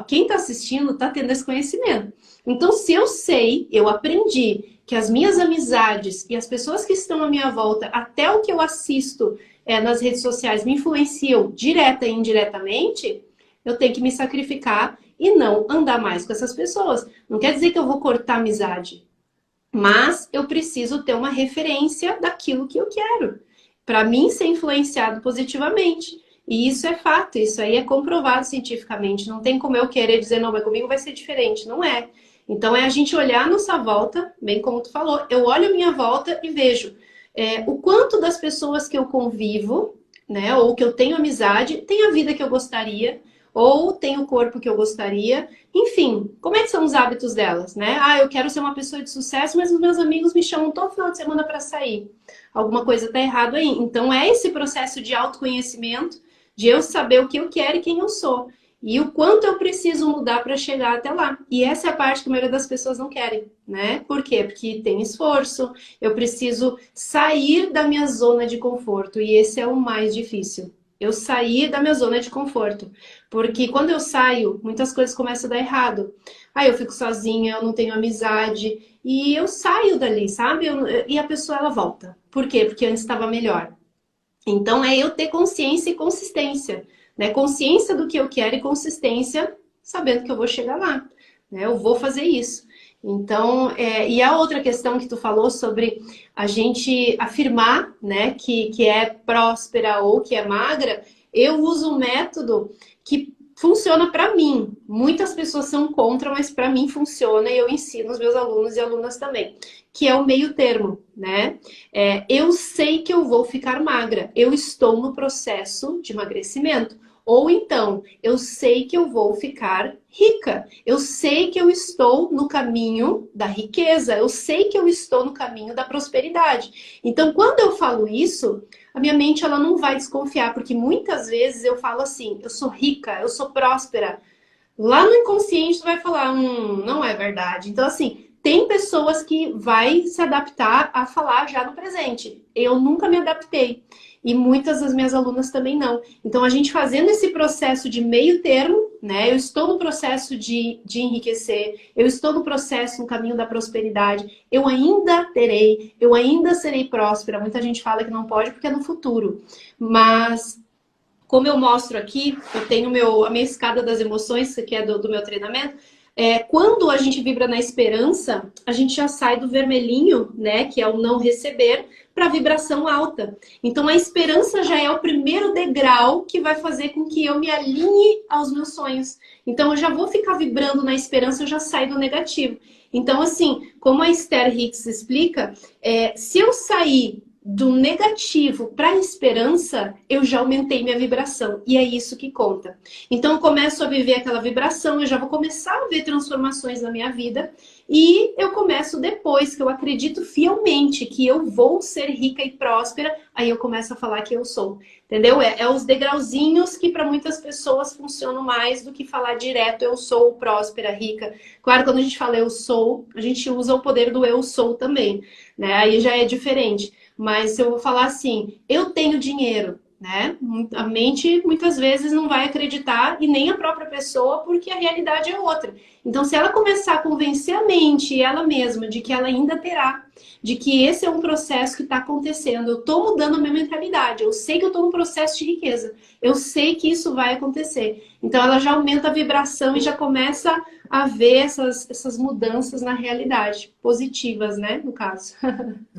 quem tá assistindo tá tendo esse conhecimento. Então, se eu sei, eu aprendi que as minhas amizades e as pessoas que estão à minha volta, até o que eu assisto nas redes sociais me influenciam direta e indiretamente, eu tenho que me sacrificar e não andar mais com essas pessoas. Não quer dizer que eu vou cortar amizade, mas eu preciso ter uma referência daquilo que eu quero, para mim ser influenciado positivamente. E isso é fato, isso aí é comprovado cientificamente. Não tem como eu querer dizer, não, mas comigo vai ser diferente. Não é. Então é a gente olhar a nossa volta, bem como tu falou, eu olho a minha volta e vejo o quanto das pessoas que eu convivo, né, ou que eu tenho amizade, tem a vida que eu gostaria, ou tem o corpo que eu gostaria. Enfim, como é que são os hábitos delas, né? Ah, eu quero ser uma pessoa de sucesso, mas os meus amigos me chamam todo final de semana para sair. Alguma coisa tá errado aí. Então é esse processo de autoconhecimento, de eu saber o que eu quero e quem eu sou. E o quanto eu preciso mudar para chegar até lá. E essa é a parte que a maioria das pessoas não querem, né? Por quê? Porque tem esforço, eu preciso sair da minha zona de conforto. E esse é o mais difícil. Eu sair da minha zona de conforto. Porque quando eu saio, muitas coisas começam a dar errado. Aí eu fico sozinha, eu não tenho amizade. E eu saio dali, sabe? E a pessoa, ela volta. Por quê? Porque antes estava melhor. Então, é eu ter consciência e consistência, né? Consciência do que eu quero e consistência sabendo que eu vou chegar lá, né? Eu vou fazer isso. Então, e a outra questão que tu falou sobre a gente afirmar, né, que é próspera ou que é magra, eu uso um método que funciona para mim. Muitas pessoas são contra, mas para mim funciona e eu ensino os meus alunos e alunas também, que é o meio termo, né? Eu sei que eu vou ficar magra, eu estou no processo de emagrecimento. Ou então, eu sei que eu vou ficar rica, eu sei que eu estou no caminho da riqueza, eu sei que eu estou no caminho da prosperidade. Então, quando eu falo isso, a minha mente ela não vai desconfiar, porque muitas vezes eu falo assim, eu sou rica, eu sou próspera. Lá no inconsciente tu vai falar, não é verdade. Então, assim, Tem pessoas que vai se adaptar a falar já no presente. Eu nunca me adaptei. E muitas das minhas alunas também não. Então, a gente fazendo esse processo de meio termo, né? Eu estou no processo de enriquecer, eu estou no processo, no caminho da prosperidade, eu ainda serei próspera. Muita gente fala que não pode porque é no futuro. Mas, como eu mostro aqui, eu tenho a minha escada das emoções, que é do meu treinamento. Quando a gente vibra na esperança, a gente já sai do vermelhinho, né, que é o não receber, para a vibração alta. Então, a esperança já é o primeiro degrau que vai fazer com que eu me alinhe aos meus sonhos. Então, eu já vou ficar vibrando na esperança, eu já saio do negativo. Então, assim, como a Esther Hicks explica, se eu sair do negativo para a esperança, eu já aumentei minha vibração. E é isso que conta. Então, eu começo a viver aquela vibração, eu já vou começar a ver transformações na minha vida. E eu começo depois, que eu acredito fielmente que eu vou ser rica e próspera, aí eu começo a falar que eu sou. Entendeu? É os degrauzinhos que para muitas pessoas funcionam mais do que falar direto, eu sou próspera, rica. Claro, quando a gente fala eu sou, a gente usa o poder do eu sou também, né? Aí já é diferente. Mas se eu vou falar assim, eu tenho dinheiro, né? A mente muitas vezes não vai acreditar e nem a própria pessoa, porque a realidade é outra. Então, se ela começar a convencer a mente e ela mesma de que ela ainda terá, de que esse é um processo que está acontecendo, eu estou mudando a minha mentalidade, eu sei que eu estou num processo de riqueza, eu sei que isso vai acontecer. Então, ela já aumenta a vibração e já começa a ver essas mudanças na realidade, positivas, né, no caso.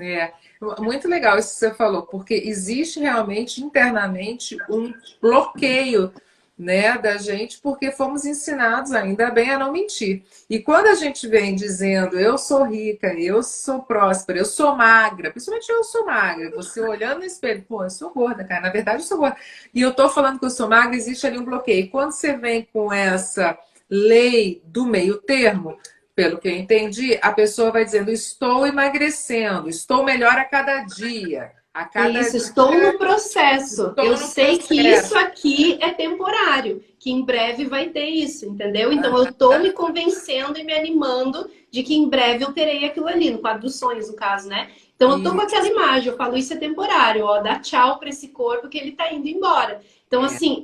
É, muito legal isso que você falou, porque existe realmente internamente um bloqueio, né, da gente, porque fomos ensinados ainda bem a não mentir. E quando a gente vem dizendo eu sou rica, eu sou próspera, eu sou magra, principalmente eu sou magra, você olhando no espelho, pô, eu sou gorda, cara, na verdade eu sou gorda. E eu tô falando que eu sou magra, existe ali um bloqueio. E quando você vem com essa lei do meio termo, pelo que eu entendi, a pessoa vai dizendo: estou emagrecendo, estou melhor a cada dia. A cada Isso, dia estou no processo. estou Eu no sei que isso processo. aqui é temporário, que em breve vai ter isso, entendeu? Então eu estou me convencendo e me animando de que em breve eu terei aquilo ali, no quadro dos sonhos, no caso, né? Então eu tô com E, aquela imagem, eu falo, isso é temporário, ó, dá tchau para esse corpo que ele tá indo embora. Então, é, assim,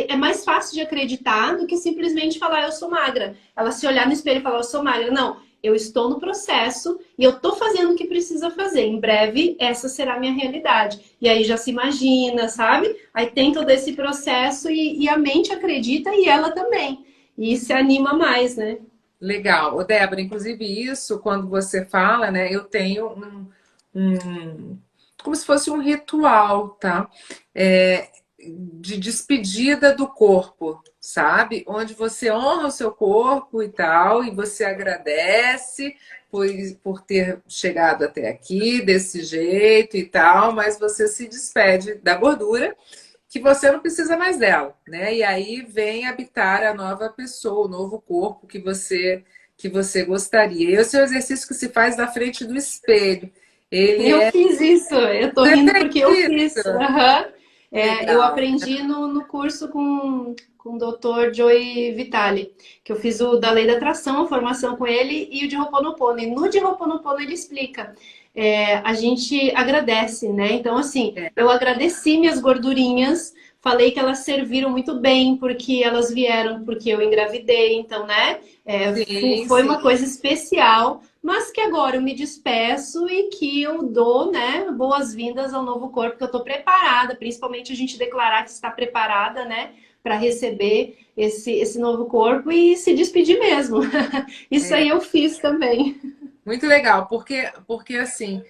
é mais fácil de acreditar do que simplesmente falar eu sou magra. Ela se olhar no espelho e falar eu sou magra. Não, eu estou no processo e eu estou fazendo o que precisa fazer. Em breve, essa será a minha realidade. E aí já se imagina, sabe? Aí tem todo esse processo e a mente acredita e ela também. E se anima mais, né? legal. Ô, Débora, inclusive isso, quando você fala, né, eu tenho como se fosse um ritual, tá? É, de despedida do corpo, sabe? Onde você honra o seu corpo e tal, e você agradece por ter chegado até aqui desse jeito e tal, mas você se despede da gordura que você não precisa mais dela, né? E aí vem habitar a nova pessoa, o novo corpo que você gostaria. Esse é o exercício que se faz na frente do espelho. Ele Eu é. fiz isso, eu tô Você rindo fez porque eu fiz. isso? Aham. Eu Legal. aprendi no curso com o Dr. Joey Vitale, que eu fiz o da Lei da Atração, a formação com ele, e o de Ho'oponopono. E no de Ho'oponopono ele explica. A gente agradece, né? Então, assim, É, eu agradeci minhas gordurinhas, falei que elas serviram muito bem, porque elas vieram porque eu engravidei, então, né? sim, Foi sim. uma coisa especial, mas que agora eu me despeço e que eu dou, né, boas-vindas ao novo corpo, que eu estou preparada, principalmente a gente declarar que está preparada, né, para receber esse novo corpo e se despedir mesmo. Isso É, aí eu fiz também. muito legal, porque assim,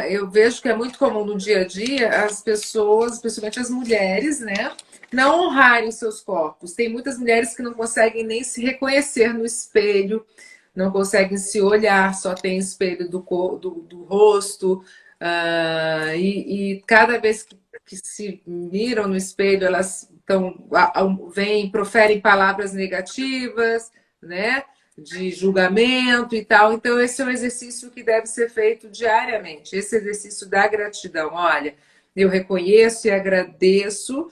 eu vejo que é muito comum no dia a dia as pessoas, principalmente as mulheres, né, não honrarem os seus corpos. Tem muitas mulheres que não conseguem nem se reconhecer no espelho, não conseguem se olhar, só tem espelho do rosto, e cada vez que se miram no espelho, elas vêm, proferem palavras negativas, né? De julgamento e tal. Então, esse é um exercício que deve ser feito diariamente. Esse exercício da gratidão. Olha, eu reconheço e agradeço,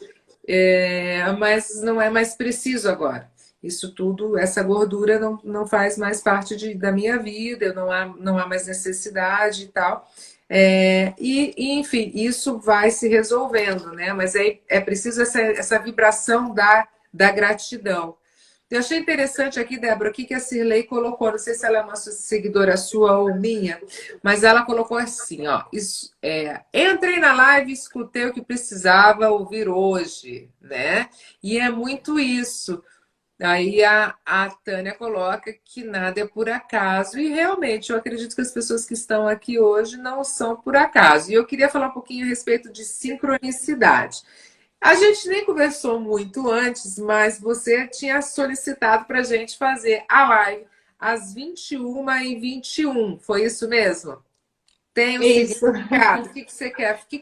mas não é mais preciso agora. isso tudo, essa gordura não faz mais parte da minha vida, não há mais necessidade e tal. Enfim, isso vai se resolvendo, né? Mas é preciso essa vibração da gratidão. Eu achei interessante aqui, Débora, o que a Cirlei colocou. Não sei se ela é uma seguidora sua ou minha, mas ela colocou assim, ó. Entrei na live e escutei o que precisava ouvir hoje, né? E é muito isso. Aí a Tânia coloca que nada é por acaso, e realmente eu acredito que as pessoas que estão aqui hoje não são por acaso. E eu queria falar um pouquinho a respeito de sincronicidade. A gente nem conversou muito antes, mas você tinha solicitado para a gente fazer a live às 21h21. Foi isso mesmo? Tem um Isso. significado? O que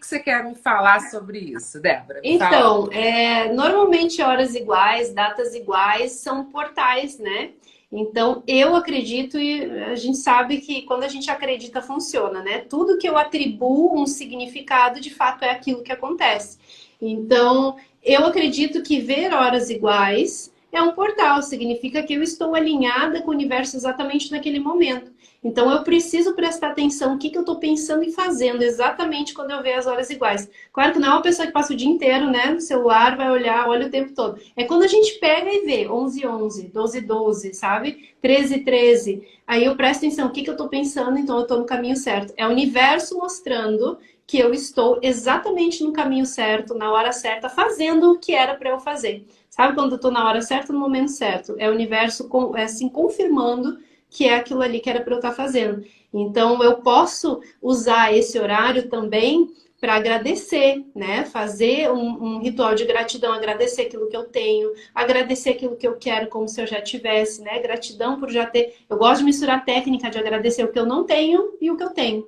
você quer me falar sobre isso, Débora? Me fala. Então, normalmente horas iguais, datas iguais são portais, né? Então, eu acredito e a gente sabe que quando a gente acredita, funciona, né? Tudo que eu atribuo um significado, de fato, é aquilo que acontece. Então, eu acredito que ver horas iguais é um portal, significa que eu estou alinhada com o universo exatamente naquele momento. Então, eu preciso prestar atenção no que eu estou pensando e fazendo exatamente quando eu ver as horas iguais. Claro que não é uma pessoa que passa o dia inteiro, né, no celular, vai olhar, olha o tempo todo. É quando a gente pega e vê 11h11, 12h12, sabe? 13h13. Aí eu presto atenção, o que eu estou pensando, então eu estou no caminho certo. É o universo mostrando que eu estou exatamente no caminho certo, na hora certa, fazendo o que era para eu fazer. Sabe quando eu estou na hora certa, no momento certo? É o universo assim confirmando que é aquilo ali que era para eu estar fazendo. Então eu posso usar esse horário também para agradecer, né? Fazer um ritual de gratidão, agradecer aquilo que eu tenho, agradecer aquilo que eu quero como se eu já tivesse, né? Gratidão por já ter. Eu gosto de misturar a técnica de agradecer o que eu não tenho e o que eu tenho,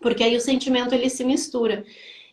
porque aí o sentimento ele se mistura.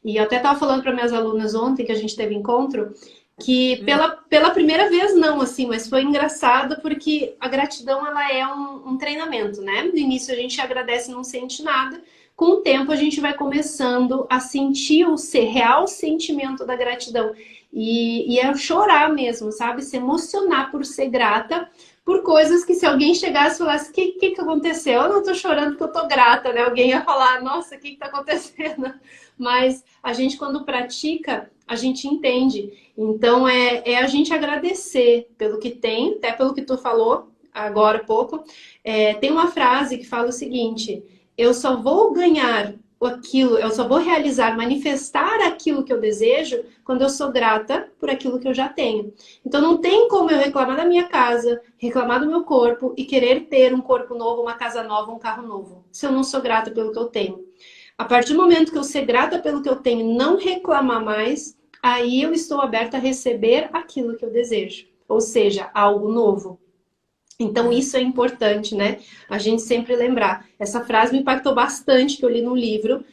E eu até estava falando para minhas alunas ontem que a gente teve encontro que pela primeira vez não, assim, mas foi engraçado porque a gratidão ela é um treinamento, né? No início a gente agradece e não sente nada. Com o tempo a gente vai começando a sentir o real sentimento da gratidão. E é chorar mesmo, sabe? Se emocionar por ser grata por coisas que se alguém chegasse e falasse, o que aconteceu? Eu não tô chorando porque eu tô grata, né? Alguém ia falar, nossa, o que tá acontecendo? Mas a gente, quando pratica, a gente entende. Então, é a gente agradecer pelo que tem, até pelo que tu falou agora há pouco. Tem uma frase que fala o seguinte, eu só vou ganhar aquilo, eu só vou realizar, manifestar aquilo que eu desejo quando eu sou grata por aquilo que eu já tenho. Então não tem como eu reclamar da minha casa, reclamar do meu corpo e querer ter um corpo novo, uma casa nova, um carro novo, se eu não sou grata pelo que eu tenho. A partir do momento que eu ser grata pelo que eu tenho e não reclamar mais, aí eu estou aberta a receber aquilo que eu desejo, ou seja, algo novo. Então, isso é importante, né? A gente sempre lembrar. Essa frase me impactou bastante, que eu li no livro,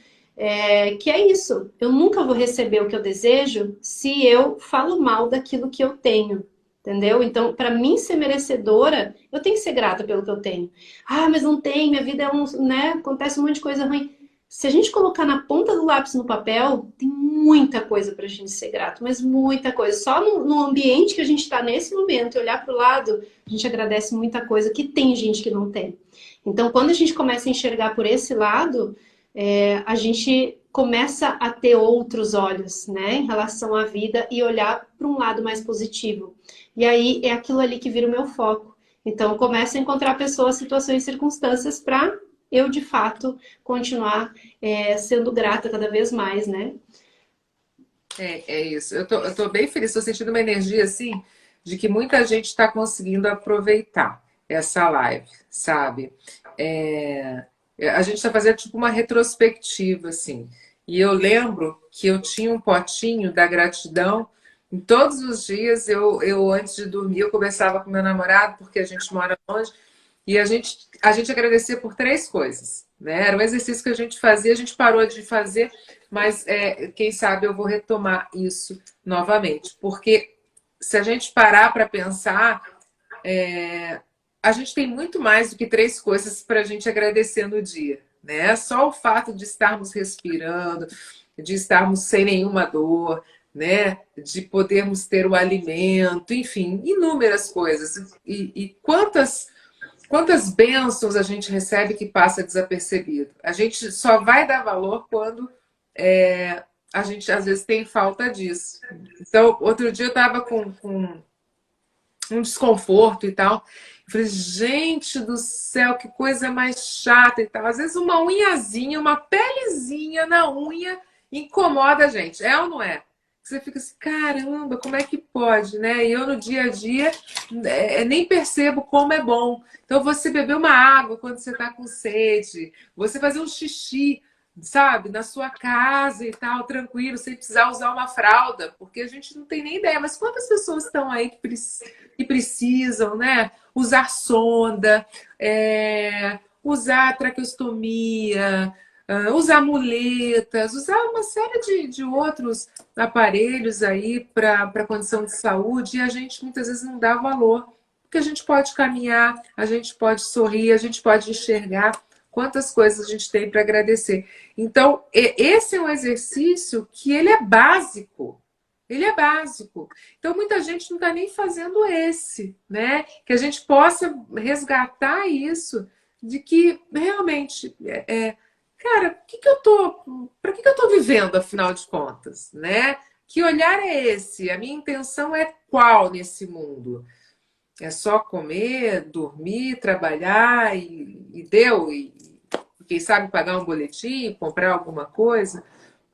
que é isso. Eu nunca vou receber o que eu desejo se eu falo mal daquilo que eu tenho. Entendeu? Então, para mim ser merecedora, eu tenho que ser grata pelo que eu tenho. Ah, mas não tem, minha vida é né? Acontece um monte de coisa ruim. Se a gente colocar na ponta do lápis no papel, tem muita coisa para a gente ser grato, mas muita coisa. Só no ambiente que a gente está nesse momento, e olhar para o lado, a gente agradece muita coisa que tem gente que não tem. Então, quando a gente começa a enxergar por esse lado, a gente começa a ter outros olhos, né, em relação à vida e olhar para um lado mais positivo. E aí é aquilo ali que vira o meu foco. Então, eu começo a encontrar pessoas, situações, circunstâncias para eu, de fato, continuar sendo grata cada vez mais, né? É isso. Eu tô bem feliz, estou sentindo uma energia assim de que muita gente está conseguindo aproveitar essa live, sabe? É, a gente está fazendo tipo uma retrospectiva, assim. E eu lembro que eu tinha um potinho da gratidão. Em todos os dias, antes de dormir, eu conversava com meu namorado, porque a gente mora longe, e a gente agradecia por três coisas, né? Era um exercício que a gente fazia, a gente parou de fazer, mas quem sabe eu vou retomar isso novamente. Porque se a gente parar para pensar, a gente tem muito mais do que três coisas para a gente agradecer no dia, né? Só o fato de estarmos respirando, de estarmos sem nenhuma dor, né? De podermos ter o alimento, enfim, inúmeras coisas. E quantas bênçãos a gente recebe que passa desapercebido. A gente só vai dar valor quando a gente às vezes tem falta disso. Então, outro dia eu estava com um desconforto e tal. Eu falei, gente do céu, que coisa mais chata e tal. Às vezes uma unhazinha, uma pelezinha na unha incomoda a gente. É ou não é? Você fica assim, caramba, como é que pode, né? E eu no dia a dia nem percebo como é bom. Então você beber uma água quando você está com sede, você fazer um xixi, sabe, na sua casa e tal, tranquilo, sem precisar usar uma fralda, porque a gente não tem nem ideia. Mas quantas pessoas estão aí que precisam, né? Usar sonda, usar traqueostomia, usar muletas, usar uma série de outros aparelhos aí para condição de saúde, e a gente muitas vezes não dá valor, porque a gente pode caminhar, a gente pode sorrir, a gente pode enxergar quantas coisas a gente tem para agradecer. Então, esse é um exercício que ele é básico. Ele é básico. Então, muita gente não está nem fazendo esse, né? Que a gente possa resgatar isso, de que realmente, cara, para que eu tô vivendo, afinal de contas, né? Que olhar é esse? A minha intenção é qual nesse mundo? É só comer, dormir, trabalhar e deu? E quem sabe pagar um boletim, comprar alguma coisa?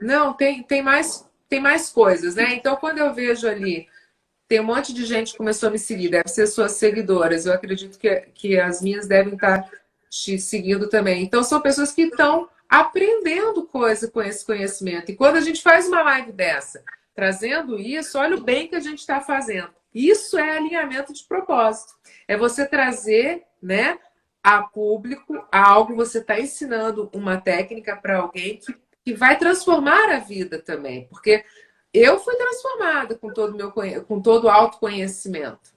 Não, tem mais coisas, né? Então, quando eu vejo ali, tem um monte de gente que começou a me seguir, deve ser suas seguidoras. Eu acredito que as minhas devem estar te seguindo também. Então, são pessoas que estão aprendendo coisa com esse conhecimento. E quando a gente faz uma live dessa, trazendo isso, olha o bem que a gente está fazendo. Isso é alinhamento de propósito. É você trazer, né, a público algo, você está ensinando uma técnica para alguém que vai transformar a vida também. Porque eu fui transformada com todo com todo o autoconhecimento.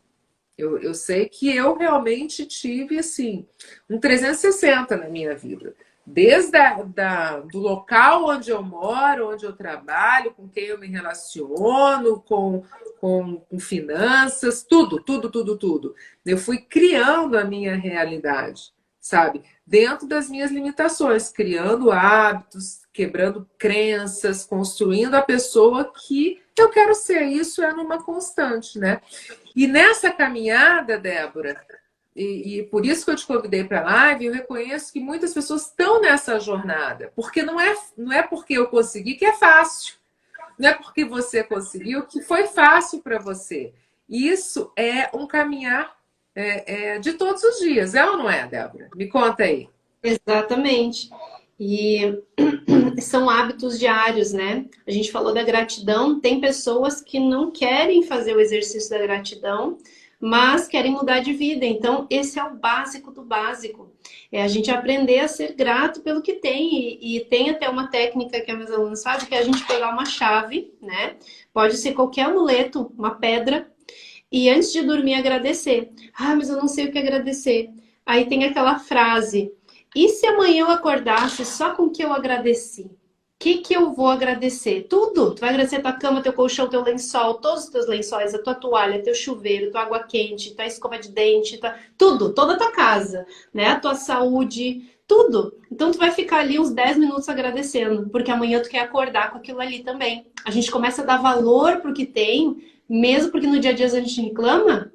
Eu sei que eu realmente tive assim um 360 na minha vida. Desde do local onde eu moro, onde eu trabalho, com quem eu me relaciono, com finanças, tudo. Eu fui criando a minha realidade, sabe? Dentro das minhas limitações, criando hábitos, quebrando crenças, construindo a pessoa que eu quero ser. Isso é numa constante, né? E nessa caminhada, Débora, e por isso que eu te convidei para a live, eu reconheço que muitas pessoas estão nessa jornada, porque não é porque eu consegui que é fácil, não é porque você conseguiu que foi fácil para você. Isso é um caminhar de todos os dias, é ou não é, Débora? Me conta aí. Exatamente. E são hábitos diários, né? A gente falou da gratidão, tem pessoas que não querem fazer o exercício da gratidão, mas querem mudar de vida. Então, esse é o básico do básico. É a gente aprender a ser grato pelo que tem. E tem até uma técnica que a meus alunos fazem, que é a gente pegar uma chave, né? Pode ser qualquer amuleto, uma pedra, e antes de dormir agradecer. Ah, mas eu não sei o que agradecer. Aí tem aquela frase: e se amanhã eu acordasse só com o que eu agradeci? O que eu vou agradecer? Tudo. Tu vai agradecer tua cama, teu colchão, teu lençol, todos os teus lençóis, a tua toalha, teu chuveiro, tua água quente, tua escova de dente, tudo, toda a tua casa, né? A tua saúde, tudo. Então tu vai ficar ali uns 10 minutos agradecendo, porque amanhã tu quer acordar com aquilo ali também. A gente começa a dar valor pro que tem, mesmo porque no dia a dia a gente reclama.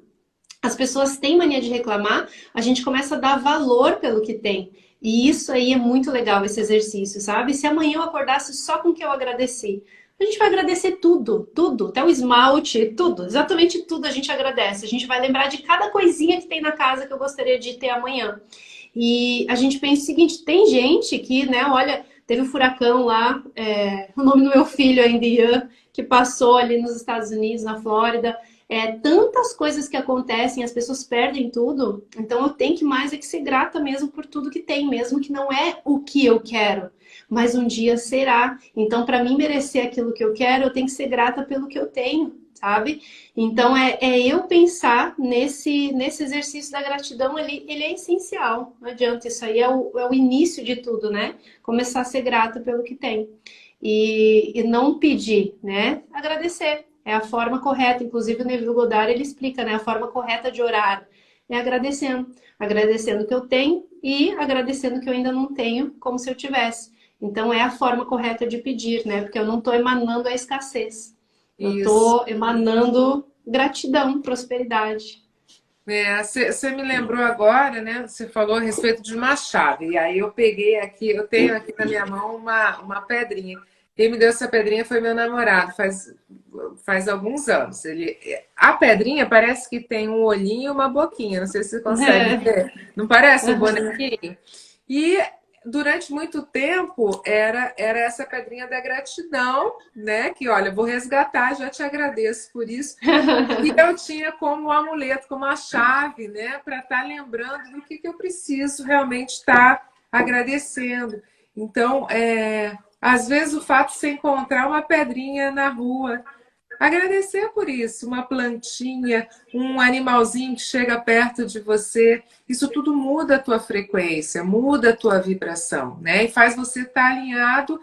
As pessoas têm mania de reclamar, a gente começa a dar valor pelo que tem. E isso aí é muito legal, esse exercício, sabe? Se amanhã eu acordasse só com o que eu agradeci, a gente vai agradecer tudo, tudo, até o esmalte, tudo, exatamente tudo a gente agradece. A gente vai lembrar de cada coisinha que tem na casa que eu gostaria de ter amanhã. E a gente pensa o seguinte, tem gente que, né, olha, teve um furacão lá, o nome do meu filho ainda, Ian, que passou ali nos Estados Unidos, na Flórida. Tantas coisas que acontecem, as pessoas perdem tudo, então eu tenho que mais é que ser grata mesmo por tudo que tem, mesmo que não é o que eu quero, mas um dia será. Então, para mim merecer aquilo que eu quero, eu tenho que ser grata pelo que eu tenho, sabe? Então, eu pensar nesse exercício da gratidão, ele é essencial, não adianta, isso aí é o início de tudo, né? Começar a ser grata pelo que tem. e não pedir, né? Agradecer. É a forma correta. Inclusive, o Neville Goddard, ele explica, né? A forma correta de orar é agradecendo. Agradecendo o que eu tenho e agradecendo o que eu ainda não tenho, como se eu tivesse. Então, é a forma correta de pedir, né? Porque eu não estou emanando a escassez. Eu Isso. estou emanando gratidão, prosperidade. Você me lembrou agora, né? Você falou a respeito de uma chave. E aí eu peguei aqui, eu tenho aqui na minha mão uma pedrinha. Quem me deu essa pedrinha foi meu namorado, faz alguns anos. A pedrinha parece que tem um olhinho e uma boquinha. Não sei se você consegue ver. Não parece um bonequinho? E durante muito tempo era essa pedrinha da gratidão, né? Que olha, vou resgatar, já te agradeço por isso. E eu tinha como amuleto, como a chave, né, para estar lembrando do que eu preciso realmente estar agradecendo. Então, às vezes o fato de você encontrar uma pedrinha na rua, agradecer por isso, uma plantinha, um animalzinho que chega perto de você, isso tudo muda a tua frequência, muda a tua vibração, né? E faz você estar alinhado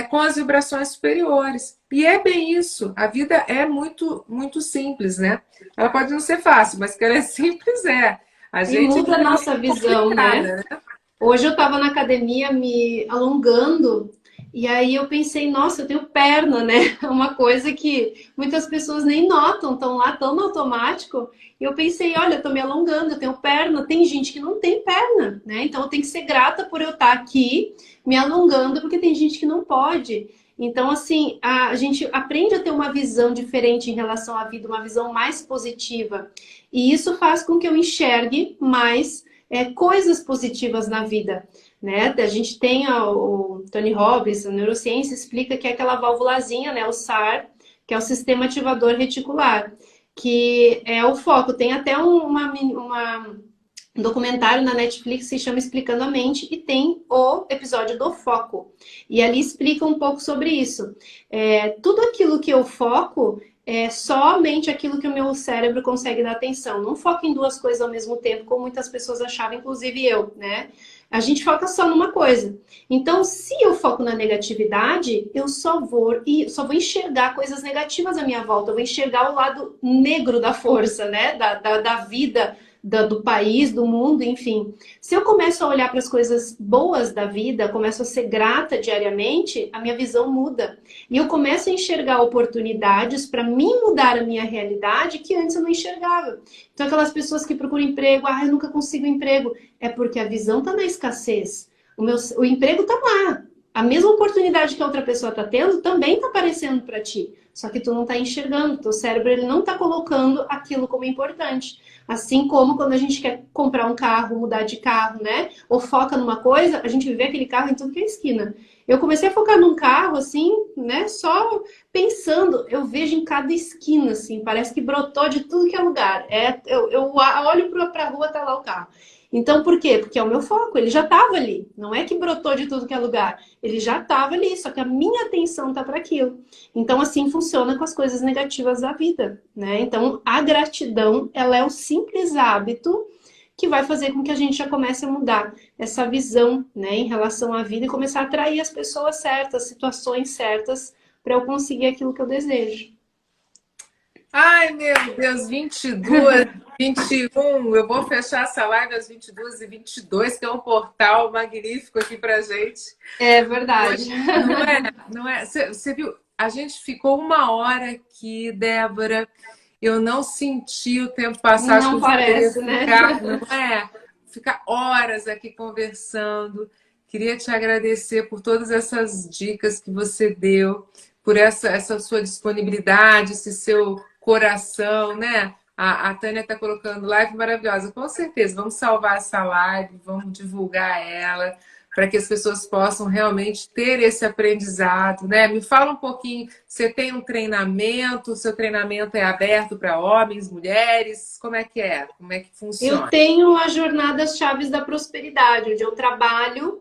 com as vibrações superiores. E é bem isso. A vida é muito, muito simples, né? Ela pode não ser fácil, mas que ela é simples, é. A E gente muda a é nossa visão, né? complicada, né? Hoje eu estava na academia me alongando e aí eu pensei, nossa, eu tenho perna, né? Uma coisa que muitas pessoas nem notam, estão lá tão no automático. E eu pensei, olha, eu tô me alongando, eu tenho perna. Tem gente que não tem perna, né? Então eu tenho que ser grata por eu estar aqui me alongando, porque tem gente que não pode. Então, assim, a gente aprende a ter uma visão diferente em relação à vida, uma visão mais positiva. E isso faz com que eu enxergue mais coisas positivas na vida, né? A gente tem o Tony Robbins, a neurociência explica que é aquela válvulazinha, né? O SAR, que é o sistema ativador reticular, que é o foco. Tem até um documentário na Netflix que se chama Explicando a Mente e tem o episódio do foco. E ali explica um pouco sobre isso. Tudo aquilo que eu foco é somente aquilo que o meu cérebro consegue dar atenção. Não foca em duas coisas ao mesmo tempo, como muitas pessoas achavam, inclusive eu, né? A gente foca só numa coisa. Então, se eu foco na negatividade, eu só vou enxergar coisas negativas à minha volta. Eu vou enxergar o lado negro da força, né? Da vida, do país, do mundo, enfim. Se eu começo a olhar para as coisas boas da vida, começo a ser grata diariamente, a minha visão muda. E eu começo a enxergar oportunidades para mim mudar a minha realidade que antes eu não enxergava. Então, aquelas pessoas que procuram emprego, eu nunca consigo emprego, é porque a visão está na escassez. O emprego está lá. A mesma oportunidade que a outra pessoa está tendo também está aparecendo para ti. Só que tu não está enxergando, teu cérebro ele não está colocando aquilo como importante. Assim como quando a gente quer comprar um carro, mudar de carro, né? Ou foca numa coisa, a gente vê aquele carro em tudo que é esquina. Eu comecei a focar num carro, assim, né? Só pensando, eu vejo em cada esquina, assim, parece que brotou de tudo que é lugar. Eu olho para a rua, tá lá o carro. Então, por quê? Porque é o meu foco, ele já estava ali. Não é que brotou de tudo que é lugar, ele já estava ali, só que a minha atenção tá para aquilo. Então, assim funciona com as coisas negativas da vida, né? Então, a gratidão, ela é o simples hábito que vai fazer com que a gente já comece a mudar essa visão, né, em relação à vida e começar a atrair as pessoas certas, situações certas, para eu conseguir aquilo que eu desejo. Ai, meu Deus, 22, 21. Eu vou fechar essa live às 22h22, que é um portal magnífico aqui pra gente. É verdade. Não é? Não é? Você viu? A gente ficou uma hora aqui, Débora. Eu não senti o tempo passar. Acho que Não eu poderia parece, né? ficar, não é? Ficar horas aqui conversando. Queria te agradecer por todas essas dicas que você deu, por essa sua disponibilidade, esse seu coração, né? A Tânia está colocando live maravilhosa. Com certeza, vamos salvar essa live, vamos divulgar ela para que as pessoas possam realmente ter esse aprendizado, né? Me fala um pouquinho, você tem um treinamento, o seu treinamento é aberto para homens, mulheres, como é que é? Como é que Eu funciona? tenho as jornadas chaves da prosperidade, onde eu trabalho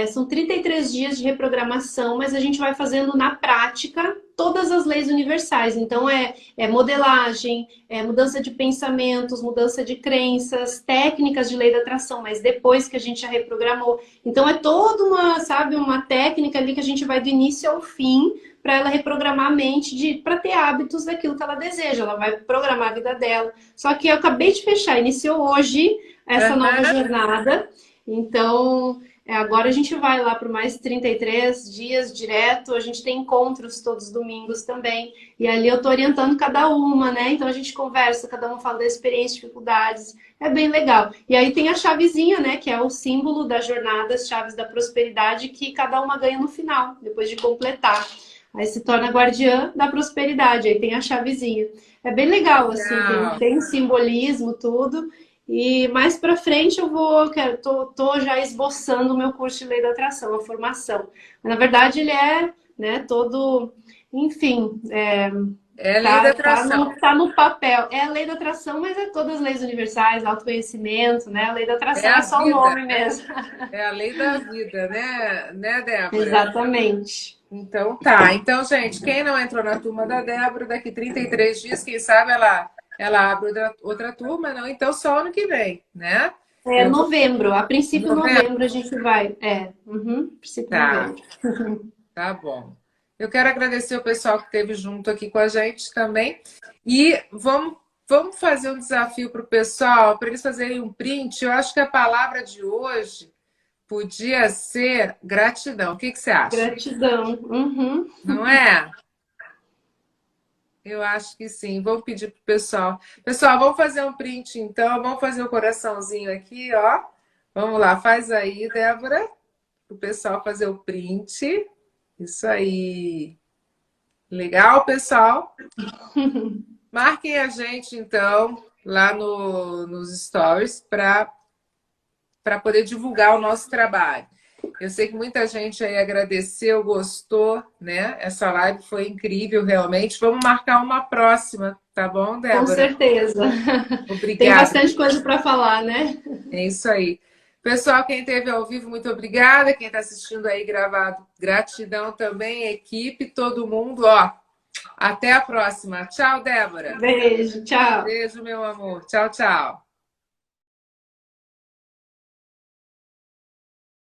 São 33 dias de reprogramação, mas a gente vai fazendo na prática todas as leis universais. Então, é modelagem, é mudança de pensamentos, mudança de crenças, técnicas de lei da atração, mas depois que a gente já reprogramou. Então, é toda uma, sabe, uma técnica ali que a gente vai do início ao fim para ela reprogramar a mente para ter hábitos daquilo que ela deseja. Ela vai programar a vida dela. Só que eu acabei de fechar, iniciou hoje essa nova Aham. jornada. Então, agora a gente vai lá por mais 33 dias direto. A gente tem encontros todos os domingos também. E ali eu tô orientando cada uma, né? Então a gente conversa, cada uma fala da experiência, dificuldades. É bem legal. E aí tem a chavezinha, né? Que é o símbolo da jornada, as chaves da prosperidade, que cada uma ganha no final, depois de completar. Aí se torna guardiã da prosperidade. Aí tem a chavezinha. É bem legal, assim, Legal. tem simbolismo, tudo. E mais para frente eu vou, tô já esboçando o meu curso de Lei da Atração, a formação. Mas, na verdade, ele é, né, todo, enfim, É lei da tá atração. no papel. É a Lei da Atração, mas é todas as leis universais, autoconhecimento, né? A Lei da É Atração é a só o vida, nome né? mesmo. É a lei da vida, né, Débora? Exatamente. Então tá. Então, gente, quem não entrou na turma da Débora, daqui 33 dias, quem sabe ela abre outra turma, não? Então só ano que vem, né? É Eu vou. novembro, a princípio Novembro? novembro a gente vai. Princípio Tá, novembro. tá bom. Eu quero agradecer o pessoal que esteve junto aqui com a gente também. E vamos fazer um desafio para o pessoal, para eles fazerem um print. Eu acho que a palavra de hoje podia ser gratidão. O que que você acha? Gratidão. Uhum. Não é? Eu acho que sim. Vou pedir pro pessoal. Pessoal, vamos fazer um print então. Vamos fazer o coraçãozinho aqui, ó. Vamos lá, faz aí, Débora, o pessoal fazer o print. Isso aí. Legal, pessoal? Marquem a gente então lá nos stories para poder divulgar o nosso trabalho. Eu sei que muita gente aí agradeceu, gostou, né? Essa live foi incrível, realmente. Vamos marcar uma próxima, tá bom, Com Débora? certeza. Tem Obrigada. bastante coisa para falar, né? É isso aí. Pessoal, quem esteve ao vivo, muito obrigada. Quem está assistindo aí gravado, gratidão também, equipe, todo mundo. Ó, até a próxima. Tchau, Débora. Beijo, tchau. Beijo, meu amor. Tchau, tchau.